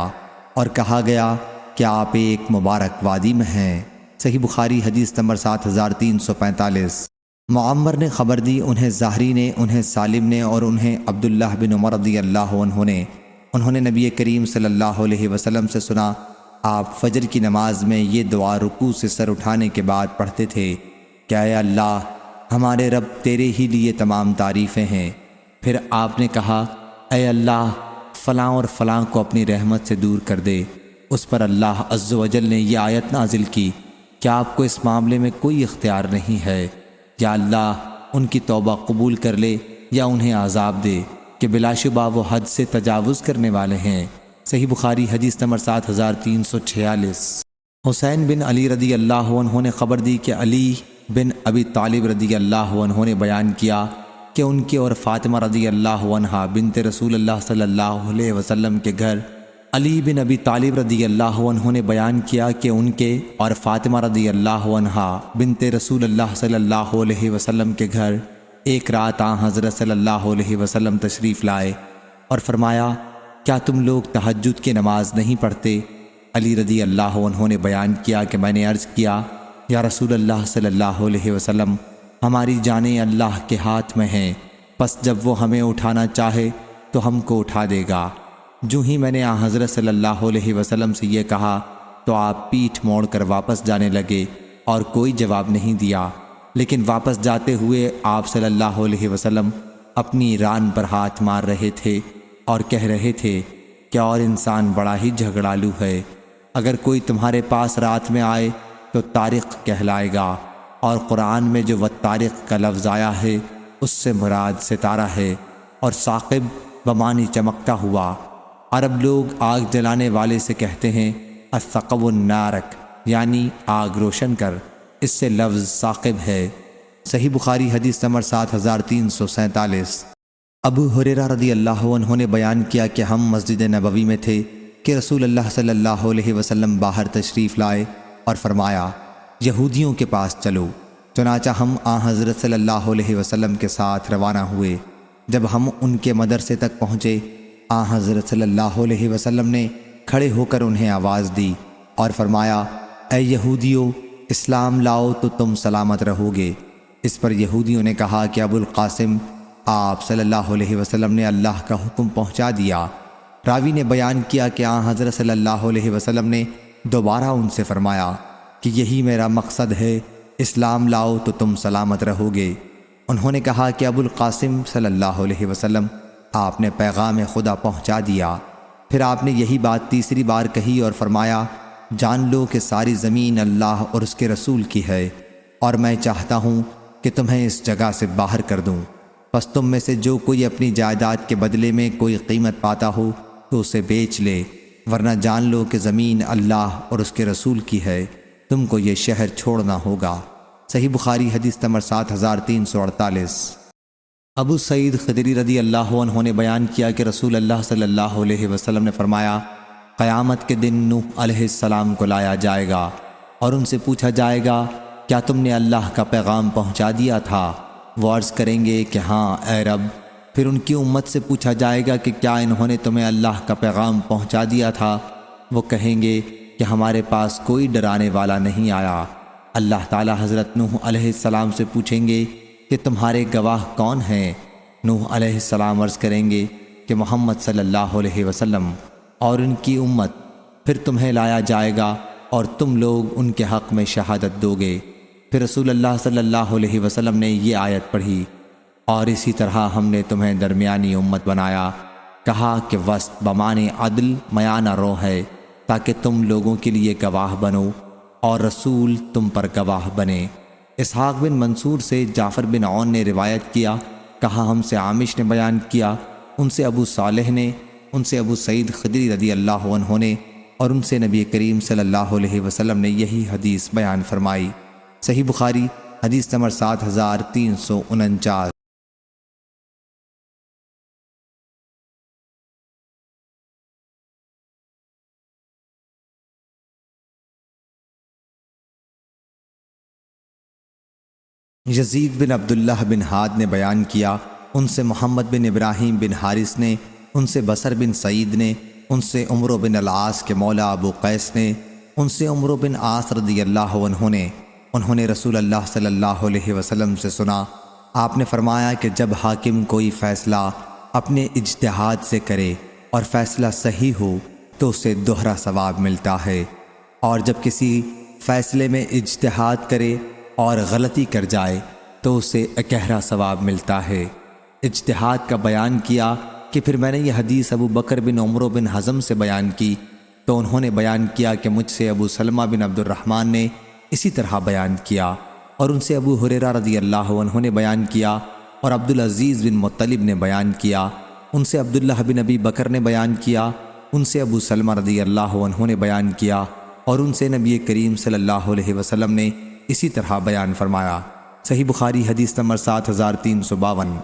اور کہا گیا کہ آپ ایک مبارک وادی میں ہیں۔ صحیح بخاری حدیث نمبر 7345۔ معمر نے خبر دی، انہیں زہری نے، انہیں سالم نے اور انہیں عبداللہ بن عمر رضی اللہ عنہ نے، انہوں نے نبی کریم صلی اللہ علیہ وسلم سے سنا آپ فجر کی نماز میں یہ دعا رکوع سے سر اٹھانے کے بعد پڑھتے تھے کہ اے اللہ ہمارے رب تیرے ہی لیے تمام تعریفیں ہیں۔ پھر آپ نے کہا اے اللہ فلاں اور فلاں کو اپنی رحمت سے دور کر دے۔ اس پر اللہ عز و جل نے یہ آیت نازل کی کہ آپ کو اس معاملے میں کوئی اختیار نہیں ہے، یا اللہ ان کی توبہ قبول کر لے یا انہیں عذاب دے کہ بلا شبہ وہ حد سے تجاوز کرنے والے ہیں۔ صحیح بخاری حدیث نمبر 7346۔ حسین بن علی رضی اللہ عنہ نے خبر دی کہ علی بن ابی طالب رضی اللہ عنہ نے بیان کیا کہ ان کے اور فاطمہ رضی اللہ عنہا بنت رسول اللہ صلی اللہ علیہ وسلم کے گھر، علی بن ابی طالب رضی اللہ عنہ نے بیان کیا کہ ان کے اور فاطمہ رضی اللہ عنہا بنت رسول اللہ صلی اللہ علیہ وسلم کے گھر ایک رات حضرت صلی اللہ علیہ وسلم تشریف لائے اور فرمایا کیا تم لوگ تہجد کی نماز نہیں پڑھتے؟ علی رضی اللہ عنہ نے بیان کیا کہ میں نے عرض کیا یا رسول اللہ صلی اللہ علیہ وسلم ہماری جانیں اللہ کے ہاتھ میں ہیں، پس جب وہ ہمیں اٹھانا چاہے تو ہم کو اٹھا دے گا۔ جو ہی میں نے حضرت صلی اللہ علیہ وسلم سے یہ کہا تو آپ پیٹھ موڑ کر واپس جانے لگے اور کوئی جواب نہیں دیا، لیکن واپس جاتے ہوئے آپ صلی اللہ علیہ وسلم اپنی ران پر ہاتھ مار رہے تھے اور کہہ رہے تھے کہ اور انسان بڑا ہی جھگڑالو ہے، اگر کوئی تمہارے پاس رات میں آئے تو طارق کہلائے گا، اور قرآن میں جو والطارق کا لفظ آیا ہے اس سے مراد ستارہ ہے، اور ثاقب بمانی چمکتا ہوا۔ عرب لوگ آگ جلانے والے سے کہتے ہیں الثقب النارک، یعنی آگ روشن کر، اس سے لفظ ثاقب ہے۔ صحیح بخاری حدیث نمبر 7347۔ ابو ہریرہ رضی اللہ عنہ نے بیان کیا کہ ہم مسجد نبوی میں تھے کہ رسول اللہ صلی اللہ علیہ وسلم باہر تشریف لائے اور فرمایا یہودیوں کے پاس چلو۔ چنانچہ ہم حضرت صلی اللہ علیہ وسلم کے ساتھ روانہ ہوئے۔ جب ہم ان کے مدرسے تک پہنچے، حضرت صلی اللہ علیہ وسلم نے کھڑے ہو کر انہیں آواز دی اور فرمایا اے یہودیو، اسلام لاؤ تو تم سلامت رہو گے۔ اس پر یہودیوں نے کہا کہ ابو القاسم، آپ صلی اللہ علیہ وسلم نے اللہ کا حکم پہنچا دیا۔ راوی نے بیان کیا کہ حضرت صلی اللہ علیہ وسلم نے دوبارہ ان سے فرمایا کہ یہی میرا مقصد ہے، اسلام لاؤ تو تم سلامت رہو گے۔ انہوں نے کہا کہ ابو القاسم صلی اللہ علیہ وسلم، آپ نے پیغام خدا پہنچا دیا۔ پھر آپ نے یہی بات تیسری بار کہی اور فرمایا جان لو کہ ساری زمین اللہ اور اس کے رسول کی ہے، اور میں چاہتا ہوں کہ تمہیں اس جگہ سے باہر کر دوں، پس تم میں سے جو کوئی اپنی جائیداد کے بدلے میں کوئی قیمت پاتا ہو تو اسے بیچ لے، ورنہ جان لو کہ زمین اللہ اور اس کے رسول کی ہے، تم کو یہ شہر چھوڑنا ہوگا۔ صحیح بخاری حدیث نمبر 7348۔ ابو سعید خدری رضی اللہ عنہ نے بیان کیا کہ رسول اللہ صلی اللہ علیہ وسلم نے فرمایا قیامت کے دن نوح علیہ السلام کو لایا جائے گا اور ان سے پوچھا جائے گا کیا تم نے اللہ کا پیغام پہنچا دیا تھا؟ وہ عرض کریں گے کہ ہاں اے رب۔ پھر ان کی امت سے پوچھا جائے گا کہ کیا انہوں نے تمہیں اللہ کا پیغام پہنچا دیا تھا؟ وہ کہیں گے کہ ہمارے پاس کوئی ڈرانے والا نہیں آیا۔ اللہ تعالی حضرت نوح علیہ السلام سے پوچھیں گے کہ تمہارے گواہ کون ہیں؟ نوح علیہ السلام عرض کریں گے کہ محمد صلی اللہ علیہ وسلم اور ان کی امت۔ پھر تمہیں لایا جائے گا اور تم لوگ ان کے حق میں شہادت دو گے۔ پھر رسول اللہ صلی اللہ علیہ وسلم نے یہ آیت پڑھی اور اسی طرح ہم نے تمہیں درمیانی امت بنایا، کہا کہ وسط بمعنی عدل میانہ رو ہے تاکہ تم لوگوں کے لیے گواہ بنو اور رسول تم پر گواہ بنے۔ اسحاق بن منصور سے جعفر بن عون نے روایت کیا، کہا ہم سے عامش نے بیان کیا، ان سے ابو صالح نے، ان سے ابو سعید خدری رضی اللہ عنہ نے، اور ان سے نبی کریم صلی اللہ علیہ وسلم نے یہی حدیث بیان فرمائی۔ صحیح بخاری حدیث نمبر 7349۔ یزید بن عبداللہ بن ہاد نے بیان کیا، ان سے محمد بن ابراہیم بن حارث نے، ان سے بصر بن سعید نے، ان سے عمرو بن العاص کے مولا ابو قیس نے، ان سے عمرو بن عاص رضی اللہ عنہ نے، انہوں نے رسول اللہ صلی اللہ علیہ وسلم سے سنا، آپ نے فرمایا کہ جب حاکم کوئی فیصلہ اپنے اجتہاد سے کرے اور فیصلہ صحیح ہو تو اسے دوہرا ثواب ملتا ہے، اور جب کسی فیصلے میں اجتہاد کرے اور غلطی کر جائے تو اسے اکہرا ثواب ملتا ہے۔ اجتہاد کا بیان کیا کہ پھر میں نے یہ حدیث ابو بکر بن عمرو بن حزم سے بیان کی تو انہوں نے بیان کیا کہ مجھ سے ابو سلمہ بن عبد الرحمن نے اسی طرح بیان کیا، اور ان سے ابو ہریرہ رضی اللہ عنہ نے بیان کیا، اور عبدالعزیز بن مطلب نے بیان کیا، ان سے عبداللہ بن ابی بکر نے بیان کیا، ان سے ابو سلمہ رضی اللہ عنہ نے بیان کیا، اور ان سے نبی کریم صلی اللہ علیہ وسلم نے اسی طرح بیان فرمایا۔ صحیح بخاری حدیث نمبر 7352۔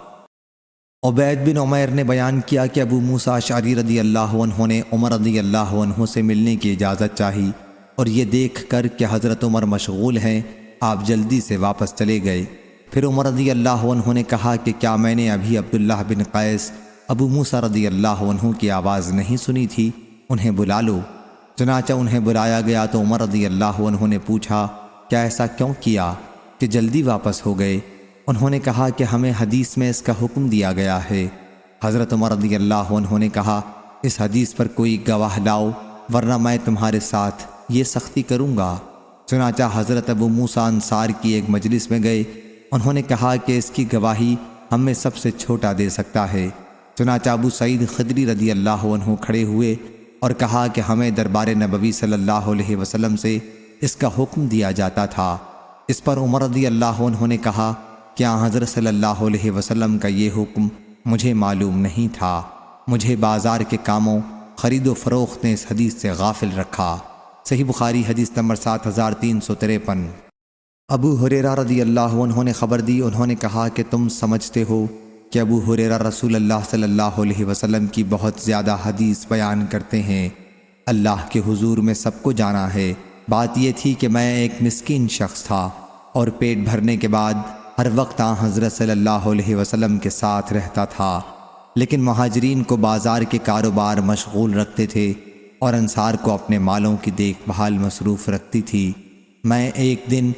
عبید بن عمیر نے بیان کیا کہ ابو موسیٰ اشعری رضی اللہ عنہ نے عمر رضی اللہ عنہ سے ملنے کی اجازت چاہی، اور یہ دیکھ کر کہ حضرت عمر مشغول ہیں آپ جلدی سے واپس چلے گئے۔ پھر عمر رضی اللہ عنہ نے کہا کہ کیا میں نے ابھی عبداللہ بن قیس ابو موسیٰ رضی اللہ عنہ کی آواز نہیں سنی تھی؟ انہیں بلا لو۔ چنانچہ انہیں بلایا گیا تو عمر رضی اللہ عنہ نے پوچھا کیا ایسا کیوں کیا کہ جلدی واپس ہو گئے؟ انہوں نے کہا کہ ہمیں حدیث میں اس کا حکم دیا گیا ہے۔ حضرت عمر رضی اللہ عنہ نے کہا اس حدیث پر کوئی گواہ لاؤ ورنہ میں تمہارے ساتھ یہ سختی کروں گا۔ چنانچہ حضرت ابو موسیٰ انصار کی ایک مجلس میں گئے۔ انہوں نے کہا کہ اس کی گواہی ہم میں سب سے چھوٹا دے سکتا ہے۔ چنانچہ ابو سعید خدری رضی اللہ عنہ کھڑے ہوئے اور کہا کہ ہمیں دربار نبوی صلی اللہ علیہ وسلم سے اس کا حکم دیا جاتا تھا۔ اس پر عمر رضی اللہ عنہ نے کہا کہ حضرت صلی اللہ علیہ وسلم کا یہ حکم مجھے معلوم نہیں تھا، مجھے بازار کے کاموں خرید و فروخت نے اس حدیث سے غافل رکھا۔ صحیح بخاری حدیث نمبر 7353۔ ابو ہریرہ رضی اللہ عنہ نے خبر دی، انہوں نے کہا کہ تم سمجھتے ہو کہ ابو ہریرہ رسول اللہ صلی اللہ علیہ وسلم کی بہت زیادہ حدیث بیان کرتے ہیں۔ اللہ کے حضور میں سب کو جانا ہے۔ بات یہ تھی کہ میں ایک مسکین شخص تھا اور پیٹ بھرنے کے بعد ہر وقت حضرت صلی اللہ علیہ وسلم کے ساتھ رہتا تھا، لیکن مہاجرین کو بازار کے کاروبار مشغول رکھتے تھے اور انصار کو اپنے مالوں کی دیکھ بھال مصروف رکھتی تھی۔ میں ایک دن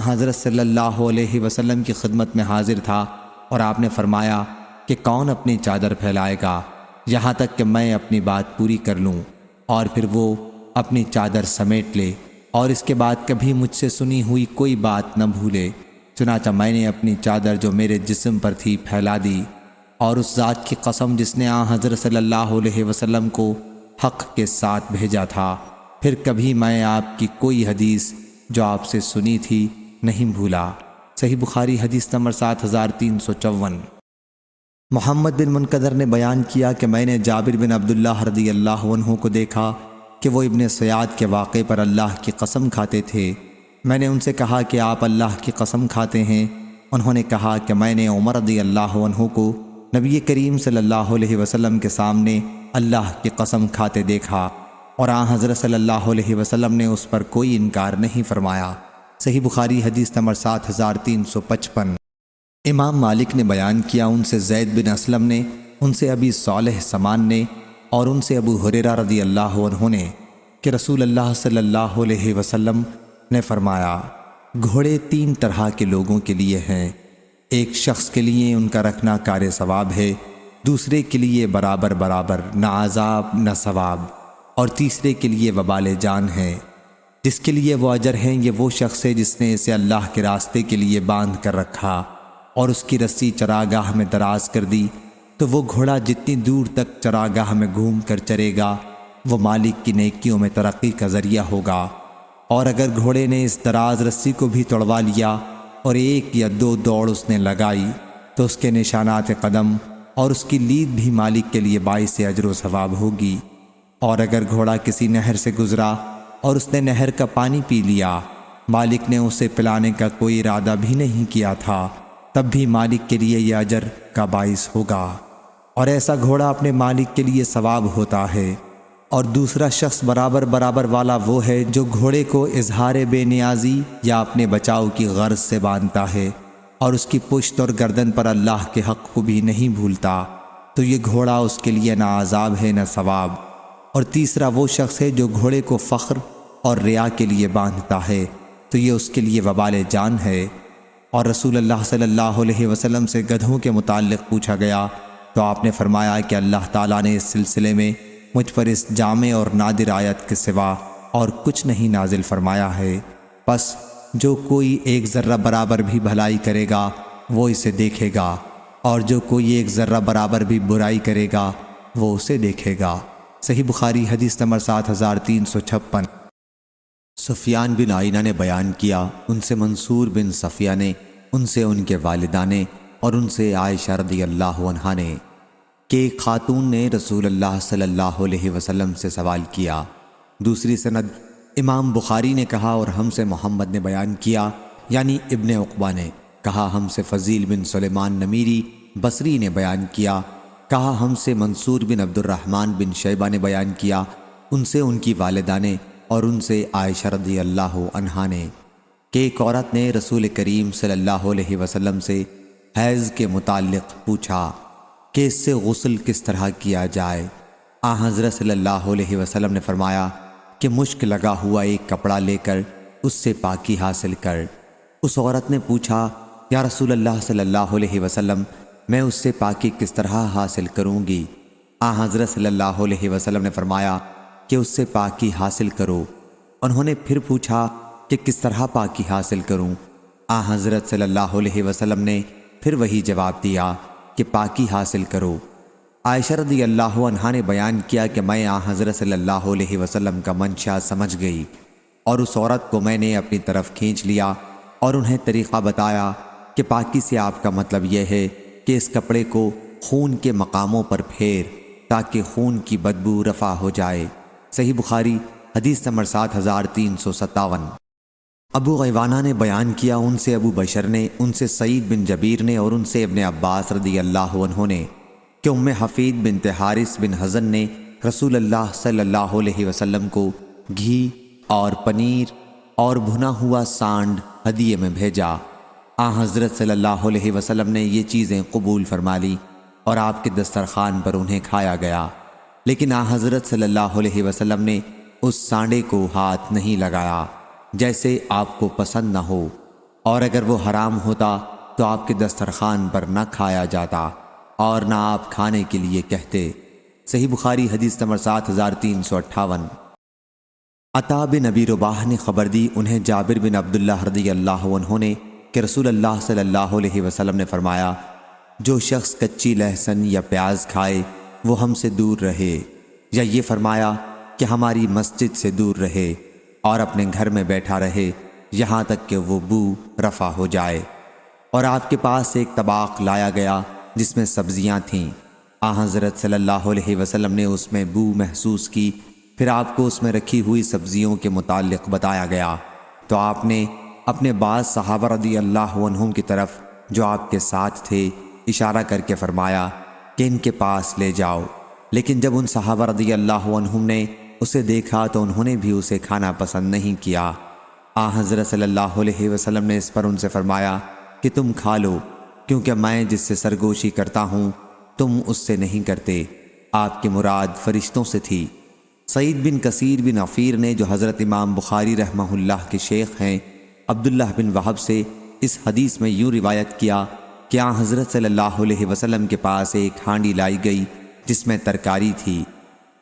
حضرت صلی اللہ علیہ وسلم کی خدمت میں حاضر تھا اور آپ نے فرمایا کہ کون اپنی چادر پھیلائے گا یہاں تک کہ میں اپنی بات پوری کر لوں، اور پھر وہ اپنی چادر سمیٹ لے اور اس کے بعد کبھی مجھ سے سنی ہوئی کوئی بات نہ بھولے۔ چنانچہ میں نے اپنی چادر جو میرے جسم پر تھی پھیلا دی، اور اس ذات کی قسم جس نے حضرت صلی اللہ علیہ وسلم کو حق کے ساتھ بھیجا تھا، پھر کبھی میں آپ کی کوئی حدیث جو آپ سے سنی تھی نہیں بھولا۔ صحیح بخاری حدیث نمبر 7354۔ محمد بن منقدر نے بیان کیا کہ میں نے جابر بن عبداللہ رضی اللہ عنہ کو دیکھا کہ وہ ابن سیاد کے واقعے پر اللہ کی قسم کھاتے تھے۔ میں نے ان سے کہا کہ آپ اللہ کی قسم کھاتے ہیں؟ انہوں نے کہا کہ میں نے عمر رضی اللہ عنہ کو نبی کریم صلی اللہ علیہ وسلم کے سامنے اللہ کی قسم کھاتے دیکھا، اور حضرت صلی اللہ علیہ وسلم نے اس پر کوئی انکار نہیں فرمایا۔ صحیح بخاری حدیث نمبر 7355۔ امام مالک نے بیان کیا، ان سے زید بن اسلم نے، ان سے ابی صالح سمان نے، اور ان سے ابو ہریرہ رضی اللہ عنہ نے کہ رسول اللہ صلی اللہ علیہ وسلم نے فرمایا، گھوڑے 3 طرح کے لوگوں کے لیے ہیں۔ ایک شخص کے لیے ان کا رکھنا کار ثواب ہے، دوسرے کے لیے برابر برابر نہ عذاب نہ ثواب، اور تیسرے کے لیے وبال جان ہے۔ جس کے لیے وہ اجر ہیں یہ وہ شخص ہے جس نے اسے اللہ کے راستے کے لیے باندھ کر رکھا اور اس کی رسی چراگاہ میں دراز کر دی، تو وہ گھوڑا جتنی دور تک چراگاہ میں گھوم کر چرے گا وہ مالک کی نیکیوں میں ترقی کا ذریعہ ہوگا۔ اور اگر گھوڑے نے اس دراز رسی کو بھی توڑوا لیا اور 1 یا 2 دوڑ اس نے لگائی تو اس کے نشانات قدم اور اس کی لید بھی مالک کے لیے باعث اجر و ثواب ہوگی۔ اور اگر گھوڑا کسی نہر سے گزرا اور اس نے نہر کا پانی پی لیا، مالک نے اسے پلانے کا کوئی ارادہ بھی نہیں کیا تھا، تب بھی مالک کے لیے یہ اجر کا باعث ہوگا، اور ایسا گھوڑا اپنے مالک کے لیے ثواب ہوتا ہے۔ اور دوسرا شخص برابر برابر والا وہ ہے جو گھوڑے کو اظہار بے نیازی یا اپنے بچاؤ کی غرض سے باندھتا ہے اور اس کی پشت اور گردن پر اللہ کے حق کو بھی نہیں بھولتا، تو یہ گھوڑا اس کے لیے نہ عذاب ہے نہ ثواب۔ اور تیسرا وہ شخص ہے جو گھوڑے کو فخر اور ریا کے لیے باندھتا ہے، تو یہ اس کے لیے وبال جان ہے۔ اور رسول اللہ صلی اللہ علیہ وسلم سے گدھوں کے متعلق پوچھا گیا تو آپ نے فرمایا کہ اللہ تعالیٰ نے اس سلسلے میں مجھ پر اس جامع اور نادر آیت کے سوا اور کچھ نہیں نازل فرمایا ہے، بس جو کوئی 1 ذرہ برابر بھی بھلائی کرے گا وہ اسے دیکھے گا، اور جو کوئی 1 ذرہ برابر بھی برائی کرے گا وہ اسے دیکھے گا۔ صحیح بخاری حدیث نمبر 7356۔ سفیان بن عینہ نے بیان کیا، ان سے منصور بن صفیہ نے، ان سے ان کے والدہ نے، اور ان سے عائشہ رضی اللہ عنہا نے کہ ایک خاتون نے رسول اللہ صلی اللہ علیہ وسلم سے سوال کیا۔ دوسری سند امام بخاری نے کہا اور ہم سے محمد نے بیان کیا، یعنی ابن عقبہ نے کہا ہم سے فضیل بن سلیمان نمیری بصری نے بیان کیا، کہا ہم سے منصور بن عبد الرحمن بن شیبہ نے بیان کیا، ان سے ان کی والدہ نے، اور ان سے عائشہ رضی اللہ عنہا نے کہ ایک عورت نے رسول کریم صلی اللہ علیہ وسلم سے حیض کے متعلق پوچھا کہ اس سے غسل کس طرح کیا جائے۔ حضرت صلی اللہ علیہ وسلم نے فرمایا کہ مشک لگا ہوا ایک کپڑا لے کر اس سے پاکی حاصل کر۔ اس عورت نے پوچھا، یا رسول اللہ صلی اللہ علیہ وسلم، میں اس سے پاکی کس طرح حاصل کروں گی؟ حضرت صلی اللہ علیہ وسلم نے فرمایا کہ اس سے پاکی حاصل کرو انہوں نے پھر پوچھا کہ کس طرح پاکی حاصل کروں؟ حضرت صلی اللہ علیہ وسلم نے پھر وہی جواب دیا کہ پاکی حاصل کرو۔ عائشہ رضی اللہ عنہا نے بیان کیا کہ میں حضرت صلی اللہ علیہ وسلم کا منشا سمجھ گئی اور اس عورت کو میں نے اپنی طرف کھینچ لیا اور انہیں طریقہ بتایا کہ پاکی سے آپ کا مطلب یہ ہے کہ اس کپڑے کو خون کے مقاموں پر پھیر تاکہ خون کی بدبو رفع ہو جائے۔ صحیح بخاری حدیث نمبر 7357۔ ابو غیوانہ نے بیان کیا، ان سے ابو بشر نے، ان سے سعید بن جبیر نے اور ان سے ابن عباس رضی اللہ عنہ نے کہ ام حفید بنت حارث بن حزن نے رسول اللہ صلی اللہ علیہ وسلم کو گھی اور پنیر اور بھنا ہوا سانڈ ہدیے میں بھیجا۔ حضرت صلی اللہ علیہ وسلم نے یہ چیزیں قبول فرما لی اور آپ کے دسترخوان پر انہیں کھایا گیا، لیکن حضرت صلی اللہ علیہ وسلم نے اس سانڈے کو ہاتھ نہیں لگایا جیسے آپ کو پسند نہ ہو، اور اگر وہ حرام ہوتا تو آپ کے دسترخوان پر نہ کھایا جاتا اور نہ آپ کھانے کے لیے کہتے۔ صحیح بخاری حدیث نمبر 7358۔ عطا بن ابی رباح نے خبر دی، انہیں جابر بن عبداللہ رضی اللہ عنہ نے کہ رسول اللہ صلی اللہ علیہ وسلم نے فرمایا، جو شخص کچی لہسن یا پیاز کھائے وہ ہم سے دور رہے، یا یہ فرمایا کہ ہماری مسجد سے دور رہے اور اپنے گھر میں بیٹھا رہے یہاں تک کہ وہ بو رفع ہو جائے۔ اور آپ کے پاس ایک طباق لایا گیا جس میں سبزیاں تھیں۔ حضرت صلی اللہ علیہ وسلم نے اس میں بو محسوس کی، پھر آپ کو اس میں رکھی ہوئی سبزیوں کے متعلق بتایا گیا تو آپ نے اپنے بعض صحابہ رضی اللہ عنہم کی طرف جو آپ کے ساتھ تھے اشارہ کر کے فرمایا کہ ان کے پاس لے جاؤ، لیکن جب ان صحابہ رضی اللہ عنہم نے اسے دیکھا تو انہوں نے بھی اسے کھانا پسند نہیں کیا۔ حضرت صلی اللہ علیہ وسلم نے اس پر ان سے فرمایا کہ تم کھا لو، کیونکہ میں جس سے سرگوشی کرتا ہوں تم اس سے نہیں کرتے۔ آپ کی مراد فرشتوں سے تھی۔ سعید بن کثیر بن عفیر نے جو حضرت امام بخاری رحمہ اللہ کے شیخ ہیں عبداللہ بن وہب سے اس حدیث میں یوں روایت کیا کہ حضرت صلی اللہ علیہ وسلم کے پاس ایک ہانڈی لائی گئی جس میں ترکاری تھی،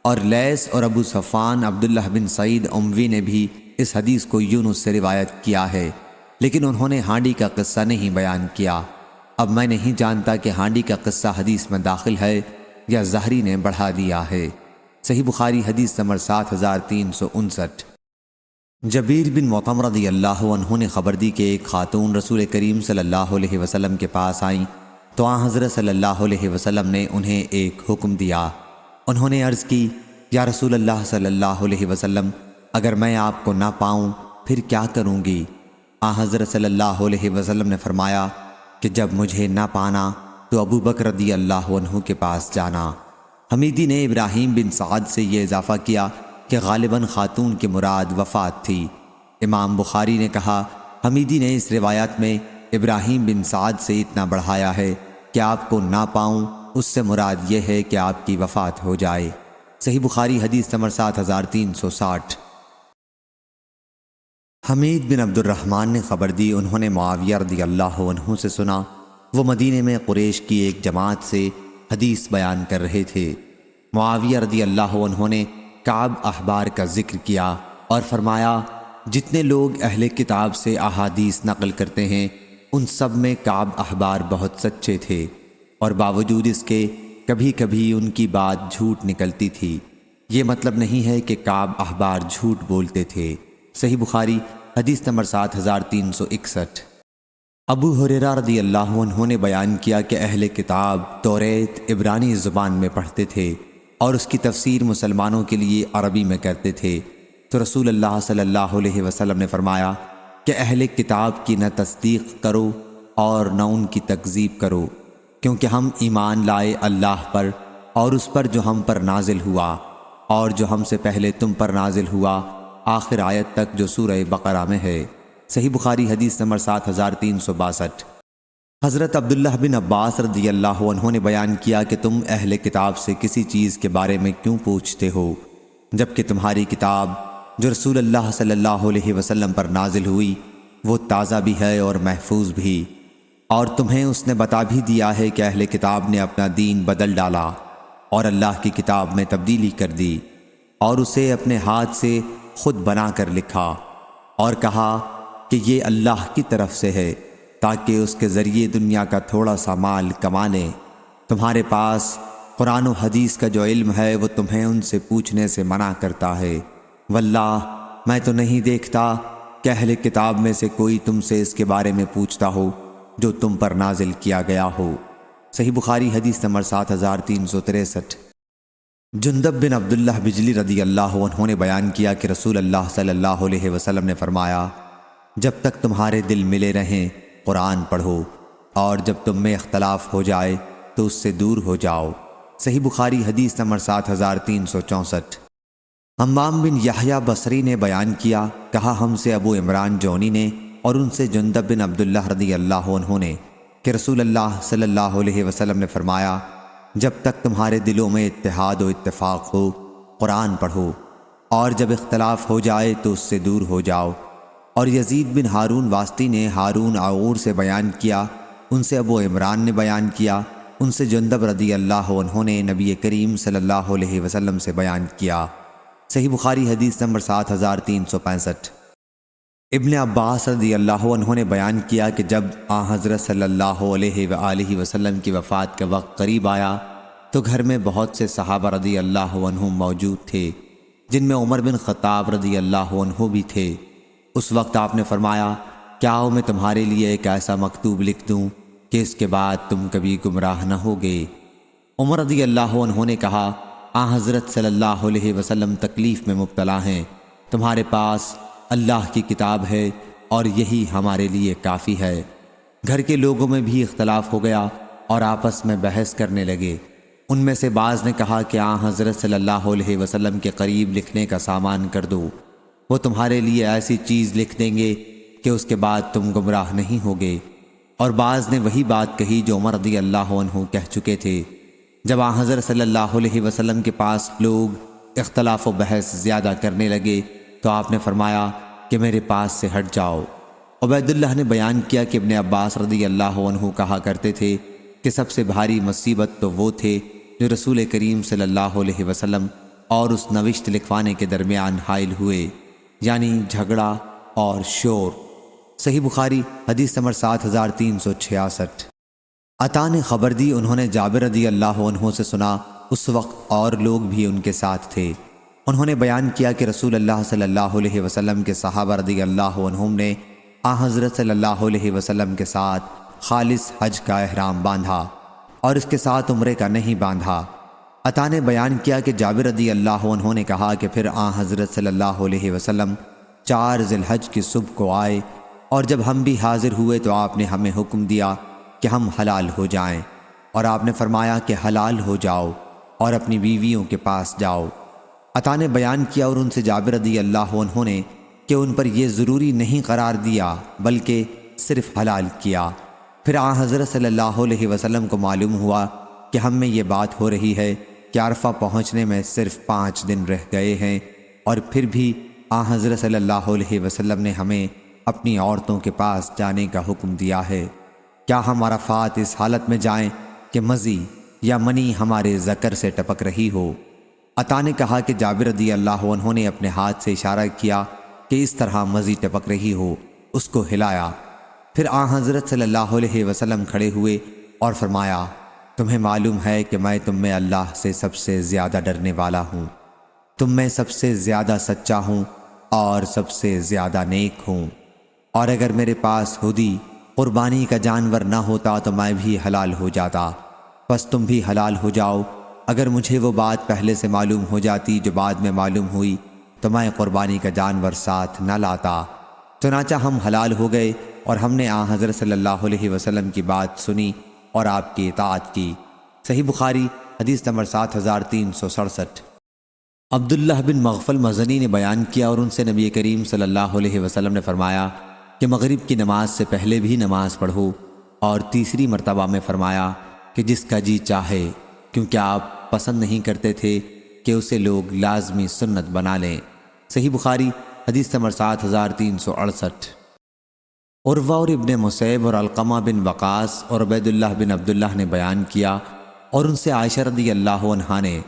اور لیث اور ابو صفان عبداللہ بن سعید اموی نے بھی اس حدیث کو یونس سے روایت کیا ہے، لیکن انہوں نے ہانڈی کا قصہ نہیں بیان کیا۔ اب میں نہیں جانتا کہ ہانڈی کا قصہ حدیث میں داخل ہے یا زہری نے بڑھا دیا ہے۔ صحیح بخاری حدیث نمبر 7359۔ جبیر بن مطعم رضی اللہ عنہ نے خبر دی کہ ایک خاتون رسول کریم صلی اللہ علیہ وسلم کے پاس آئیں تو حضرت صلی اللہ علیہ وسلم نے انہیں ایک حکم دیا۔ انہوں نے عرض کی، یا رسول اللہ صلی اللہ علیہ وسلم، اگر میں آپ کو نہ پاؤں پھر کیا کروں گی؟ حضرت صلی اللہ علیہ وسلم نے فرمایا کہ جب مجھے نہ پانا تو ابو بکر رضی اللہ عنہ کے پاس جانا۔ حمیدی نے ابراہیم بن سعد سے یہ اضافہ کیا کہ غالباً خاتون کی مراد وفات تھی۔ امام بخاری نے کہا، حمیدی نے اس روایت میں ابراہیم بن سعد سے اتنا بڑھایا ہے کہ آپ کو نہ پاؤں اس سے مراد یہ ہے کہ آپ کی وفات ہو جائے۔ صحیح بخاری حدیث نمبر 7360۔ حمید بن عبد الرحمن نے خبر دی، انہوں نے معاویہ رضی اللہ عنہ سے سنا، وہ مدینے میں قریش کی ایک جماعت سے حدیث بیان کر رہے تھے۔ معاویہ رضی اللہ عنہ نے کعب احبار کا ذکر کیا اور فرمایا، جتنے لوگ اہل کتاب سے احادیث نقل کرتے ہیں ان سب میں کعب احبار بہت سچے تھے، اور باوجود اس کے کبھی کبھی ان کی بات جھوٹ نکلتی تھی۔ یہ مطلب نہیں ہے کہ کعب احبار جھوٹ بولتے تھے۔ صحیح بخاری حدیث نمبر 7361۔ ابو ہریرہ رضی اللہ عنہ نے بیان کیا کہ اہل کتاب توریت عبرانی زبان میں پڑھتے تھے اور اس کی تفسیر مسلمانوں کے لیے عربی میں کرتے تھے، تو رسول اللہ صلی اللہ علیہ وسلم نے فرمایا کہ اہل کتاب کی نہ تصدیق کرو اور نہ ان کی تکذیب کرو، کیونکہ ہم ایمان لائے اللہ پر اور اس پر جو ہم پر نازل ہوا اور جو ہم سے پہلے تم پر نازل ہوا، آخر آیت تک جو سورہ بقرہ میں ہے۔ صحیح بخاری حدیث نمبر 7362۔ حضرت عبداللہ بن عباس رضی اللہ عنہ نے بیان کیا کہ تم اہل کتاب سے کسی چیز کے بارے میں کیوں پوچھتے ہو، جبکہ تمہاری کتاب جو رسول اللہ صلی اللہ علیہ وسلم پر نازل ہوئی وہ تازہ بھی ہے اور محفوظ بھی، اور تمہیں اس نے بتا بھی دیا ہے کہ اہل کتاب نے اپنا دین بدل ڈالا اور اللہ کی کتاب میں تبدیلی کر دی اور اسے اپنے ہاتھ سے خود بنا کر لکھا اور کہا کہ یہ اللہ کی طرف سے ہے تاکہ اس کے ذریعے دنیا کا تھوڑا سا مال کما لیں۔ تمہارے پاس قرآن و حدیث کا جو علم ہے وہ تمہیں ان سے پوچھنے سے منع کرتا ہے۔ واللہ میں تو نہیں دیکھتا کہ اہل کتاب میں سے کوئی تم سے اس کے بارے میں پوچھتا ہو جو تم پر نازل کیا گیا ہو۔ صحیح بخاری حدیث نمبر 7363۔ جندب بن عبداللہ بجلی رضی اللہ عنہ نے بیان کیا کہ رسول اللہ صلی اللہ علیہ وسلم نے فرمایا، جب تک تمہارے دل ملے رہیں قرآن پڑھو، اور جب تم میں اختلاف ہو جائے تو اس سے دور ہو جاؤ۔ صحیح بخاری حدیث نمبر 7364۔ حمام بن یحییٰ بصری نے بیان کیا، کہا ہم سے ابو عمران جونی نے اور ان سے جندب بن عبداللہ رضی اللہ عنہ نے کہ رسول اللہ صلی اللہ علیہ وسلم نے فرمایا، جب تک تمہارے دلوں میں اتحاد و اتفاق ہو قرآن پڑھو، اور جب اختلاف ہو جائے تو اس سے دور ہو جاؤ۔ اور یزید بن ہارون واسطی نے ہارون عور سے بیان کیا، ان سے ابو عمران نے بیان کیا، ان سے جندب رضی اللہ عنہ نے نبی کریم صلی اللہ علیہ وسلم سے بیان کیا۔ صحیح بخاری حدیث نمبر 7365۔ ابن عباس رضی اللہ عنہ نے بیان کیا کہ جب حضرت صلی اللہ علیہ وآلہ وسلم کی وفات کا وقت قریب آیا تو گھر میں بہت سے صحابہ رضی اللہ عنہم موجود تھے، جن میں عمر بن خطاب رضی اللہ عنہ بھی تھے۔ اس وقت آپ نے فرمایا، کیا میں تمہارے لیے ایک ایسا مکتوب لکھ دوں کہ اس کے بعد تم کبھی گمراہ نہ ہوگے؟ عمر رضی اللہ عنہ نے کہا، حضرت صلی اللہ علیہ وسلم تکلیف میں مبتلا ہیں، تمہارے پاس اللہ کی کتاب ہے اور یہی ہمارے لیے کافی ہے۔ گھر کے لوگوں میں بھی اختلاف ہو گیا اور آپس میں بحث کرنے لگے۔ ان میں سے بعض نے کہا کہ حضرت صلی اللہ علیہ وسلم کے قریب لکھنے کا سامان کر دو، وہ تمہارے لیے ایسی چیز لکھ دیں گے کہ اس کے بعد تم گمراہ نہیں ہوگے۔ اور بعض نے وہی بات کہی جو عمر رضی اللہ عنہ کہہ چکے تھے۔ جب حضرت صلی اللہ علیہ وسلم کے پاس لوگ اختلاف و بحث زیادہ کرنے لگے تو آپ نے فرمایا کہ میرے پاس سے ہٹ جاؤ۔ عبید اللہ نے بیان کیا کہ ابن عباس رضی اللہ عنہ کہا کرتے تھے کہ سب سے بھاری مصیبت تو وہ تھے جو رسول کریم صلی اللہ علیہ وسلم اور اس نوشت لکھوانے کے درمیان حائل ہوئے، یعنی جھگڑا اور شور۔ صحیح بخاری حدیث نمبر 7366۔ عطا نے خبر دی، انہوں نے جابر رضی اللہ عنہ سے سنا، اس وقت اور لوگ بھی ان کے ساتھ تھے۔ انہوں نے بیان کیا کہ رسول اللہ صلی اللہ علیہ وسلم کے صحابہ رضی اللہ عنہم نے حضرت صلی اللہ علیہ وسلم کے ساتھ خالص حج کا احرام باندھا اور اس کے ساتھ عمرے کا نہیں باندھا۔ عطا نے بیان کیا کہ جابر رضی اللہ عنہ نے کہا کہ پھر حضرت صلی اللہ علیہ وسلم 4 ذی الحج کی صبح کو آئے، اور جب ہم بھی حاضر ہوئے تو آپ نے ہمیں حکم دیا کہ ہم حلال ہو جائیں، اور آپ نے فرمایا کہ حلال ہو جاؤ اور اپنی بیویوں کے پاس جاؤ۔ عطا نے بیان کیا اور ان سے جابر رضی اللہ عنہ نے کہ ان پر یہ ضروری نہیں قرار دیا بلکہ صرف حلال کیا۔ پھر حضرت صلی اللہ علیہ وسلم کو معلوم ہوا کہ ہم میں یہ بات ہو رہی ہے کہ عرفہ پہنچنے میں صرف 5 دن رہ گئے ہیں، اور پھر بھی حضرت صلی اللہ علیہ وسلم نے ہمیں اپنی عورتوں کے پاس جانے کا حکم دیا ہے۔ کیا ہم عرفات اس حالت میں جائیں کہ مزی یا منی ہمارے ذکر سے ٹپک رہی ہو؟ عطا نے کہا کہ جابر رضی اللہ عنہ نے اپنے ہاتھ سے اشارہ کیا کہ اس طرح مزی ٹپک رہی ہو، اس کو ہلایا۔ پھر حضرت صلی اللہ علیہ وسلم کھڑے ہوئے اور فرمایا، تمہیں معلوم ہے کہ میں تم میں اللہ سے سب سے زیادہ ڈرنے والا ہوں، تم میں سب سے زیادہ سچا ہوں اور سب سے زیادہ نیک ہوں، اور اگر میرے پاس ہدی قربانی کا جانور نہ ہوتا تو میں بھی حلال ہو جاتا، بس تم بھی حلال ہو جاؤ۔ اگر مجھے وہ بات پہلے سے معلوم ہو جاتی جو بعد میں معلوم ہوئی تو میں قربانی کا جانور ساتھ نہ لاتا۔ چنانچہ ہم حلال ہو گئے اور ہم نے حضرت صلی اللہ علیہ وسلم کی بات سنی اور آپ کی اطاعت کی۔ صحیح بخاری حدیث نمبر 7367۔ عبداللہ بن مغفل مزنی نے بیان کیا اور ان سے نبی کریم صلی اللہ علیہ وسلم نے فرمایا کہ مغرب کی نماز سے پہلے بھی نماز پڑھو، اور تیسری مرتبہ میں فرمایا کہ جس کا جی چاہے، کیونکہ آپ پسند نہیں کرتے تھے کہ اسے لوگ لازمی سنت بنا لیں۔ صحیح بخاری حدیث نمبر 7368۔ عروہ اور ابن مسیب اور علقمہ بن وقاص اور عبید اللہ بن عبداللہ نے بیان کیا اور ان سے عائشہ رضی اللہ عنہا نے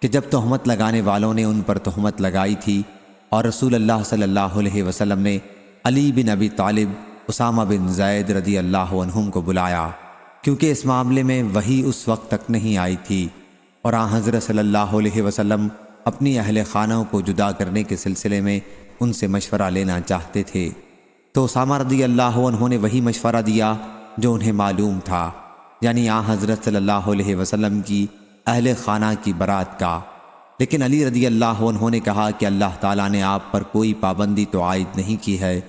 کہ جب تہمت لگانے والوں نے ان پر تہمت لگائی تھی اور رسول اللہ صلی اللہ علیہ وسلم نے علی بن ابی طالب، اسامہ بن زید رضی اللہ عنہم کو بلایا، کیونکہ اس معاملے میں وحی اس وقت تک نہیں آئی تھی، اور آن حضرت صلی اللہ علیہ وسلم اپنی اہل خانہ کو جدا کرنے کے سلسلے میں ان سے مشورہ لینا چاہتے تھے۔ تو اسامہ رضی اللہ عنہ نے وہی مشورہ دیا جو انہیں معلوم تھا، یعنی آن حضرت صلی اللہ علیہ وسلم کی اہل خانہ کی برات کا۔ لیکن علی رضی اللہ عنہ نے کہا کہ اللہ تعالیٰ نے آپ پر کوئی پابندی تو عائد نہیں کی ہے،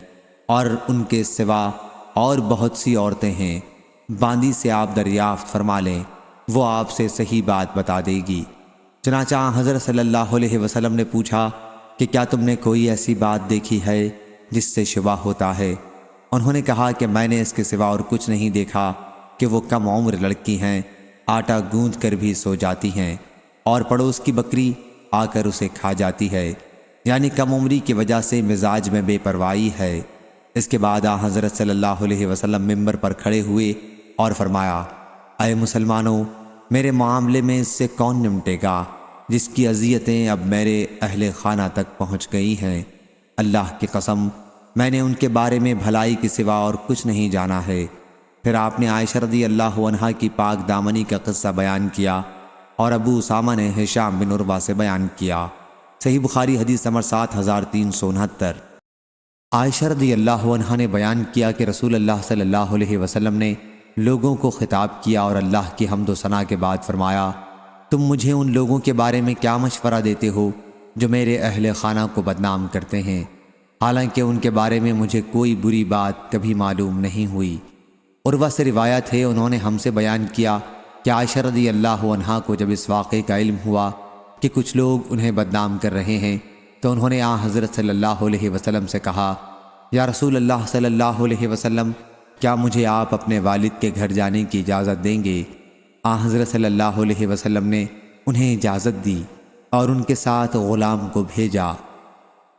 اور ان کے سوا اور بہت سی عورتیں ہیں، باندی سے آپ دریافت فرما لیں، وہ آپ سے صحیح بات بتا دے گی۔ چنانچہ حضرت صلی اللہ علیہ وسلم نے پوچھا کہ کیا تم نے کوئی ایسی بات دیکھی ہے جس سے شبہ ہوتا ہے؟ انہوں نے کہا کہ میں نے اس کے سوا اور کچھ نہیں دیکھا کہ وہ کم عمر لڑکی ہیں، آٹا گوندھ کر بھی سو جاتی ہیں، اور پڑوس کی بکری آ کر اسے کھا جاتی ہے، یعنی کم عمری کی وجہ سے مزاج میں بے پرواہی ہے۔ اس کے بعد حضرت صلی اللہ علیہ وسلم ممبر پر کھڑے ہوئے اور فرمایا، اے مسلمانوں، میرے معاملے میں اس سے کون نمٹے گا جس کی اذیتیں اب میرے اہل خانہ تک پہنچ گئی ہیں؟ اللہ کی قسم، میں نے ان کے بارے میں بھلائی کے سوا اور کچھ نہیں جانا ہے۔ پھر آپ نے عائشہ رضی اللہ عنہا کی پاک دامنی کا قصہ بیان کیا، اور ابو اسامہ نے ہشام بن عروہ سے بیان کیا۔ صحیح بخاری حدیث نمبر 7369۔ عائشہ رضی اللہ عنہا نے بیان کیا کہ رسول اللہ صلی اللہ علیہ وسلم نے لوگوں کو خطاب کیا اور اللہ کی حمد و ثنا کے بعد فرمایا، تم مجھے ان لوگوں کے بارے میں کیا مشورہ دیتے ہو جو میرے اہل خانہ کو بدنام کرتے ہیں، حالانکہ ان کے بارے میں مجھے کوئی بری بات کبھی معلوم نہیں ہوئی۔ عروہ سے روایت ہے، انہوں نے ہم سے بیان کیا کہ عائشہ رضی اللہ عنہا کو جب اس واقعے کا علم ہوا کہ کچھ لوگ انہیں بدنام کر رہے ہیں، تو انہوں نے حضرت صلی اللہ علیہ وسلم سے کہا، یا رسول اللہ صلی اللہ علیہ وسلم، کیا مجھے آپ اپنے والد کے گھر جانے کی اجازت دیں گے؟ حضرت صلی اللہ علیہ وسلم نے انہیں اجازت دی اور ان کے ساتھ غلام کو بھیجا۔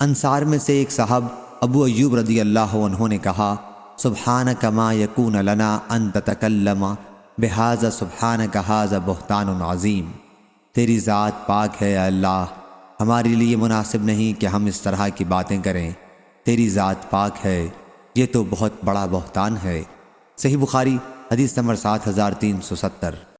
انصار میں سے ایک صاحب ابو ایوب رضی اللہ عنہ نے کہا، سبحانک ما یکون لنا ان تتکلم بہذا سبحانک ھذا بہتان عظیم، تیری ذات پاک ہے اے اللہ، ہمارے لیے مناسب نہیں کہ ہم اس طرح کی باتیں کریں، تیری ذات پاک ہے، یہ تو بہت بڑا بہتان ہے۔ صحیح بخاری حدیث نمبر 7370۔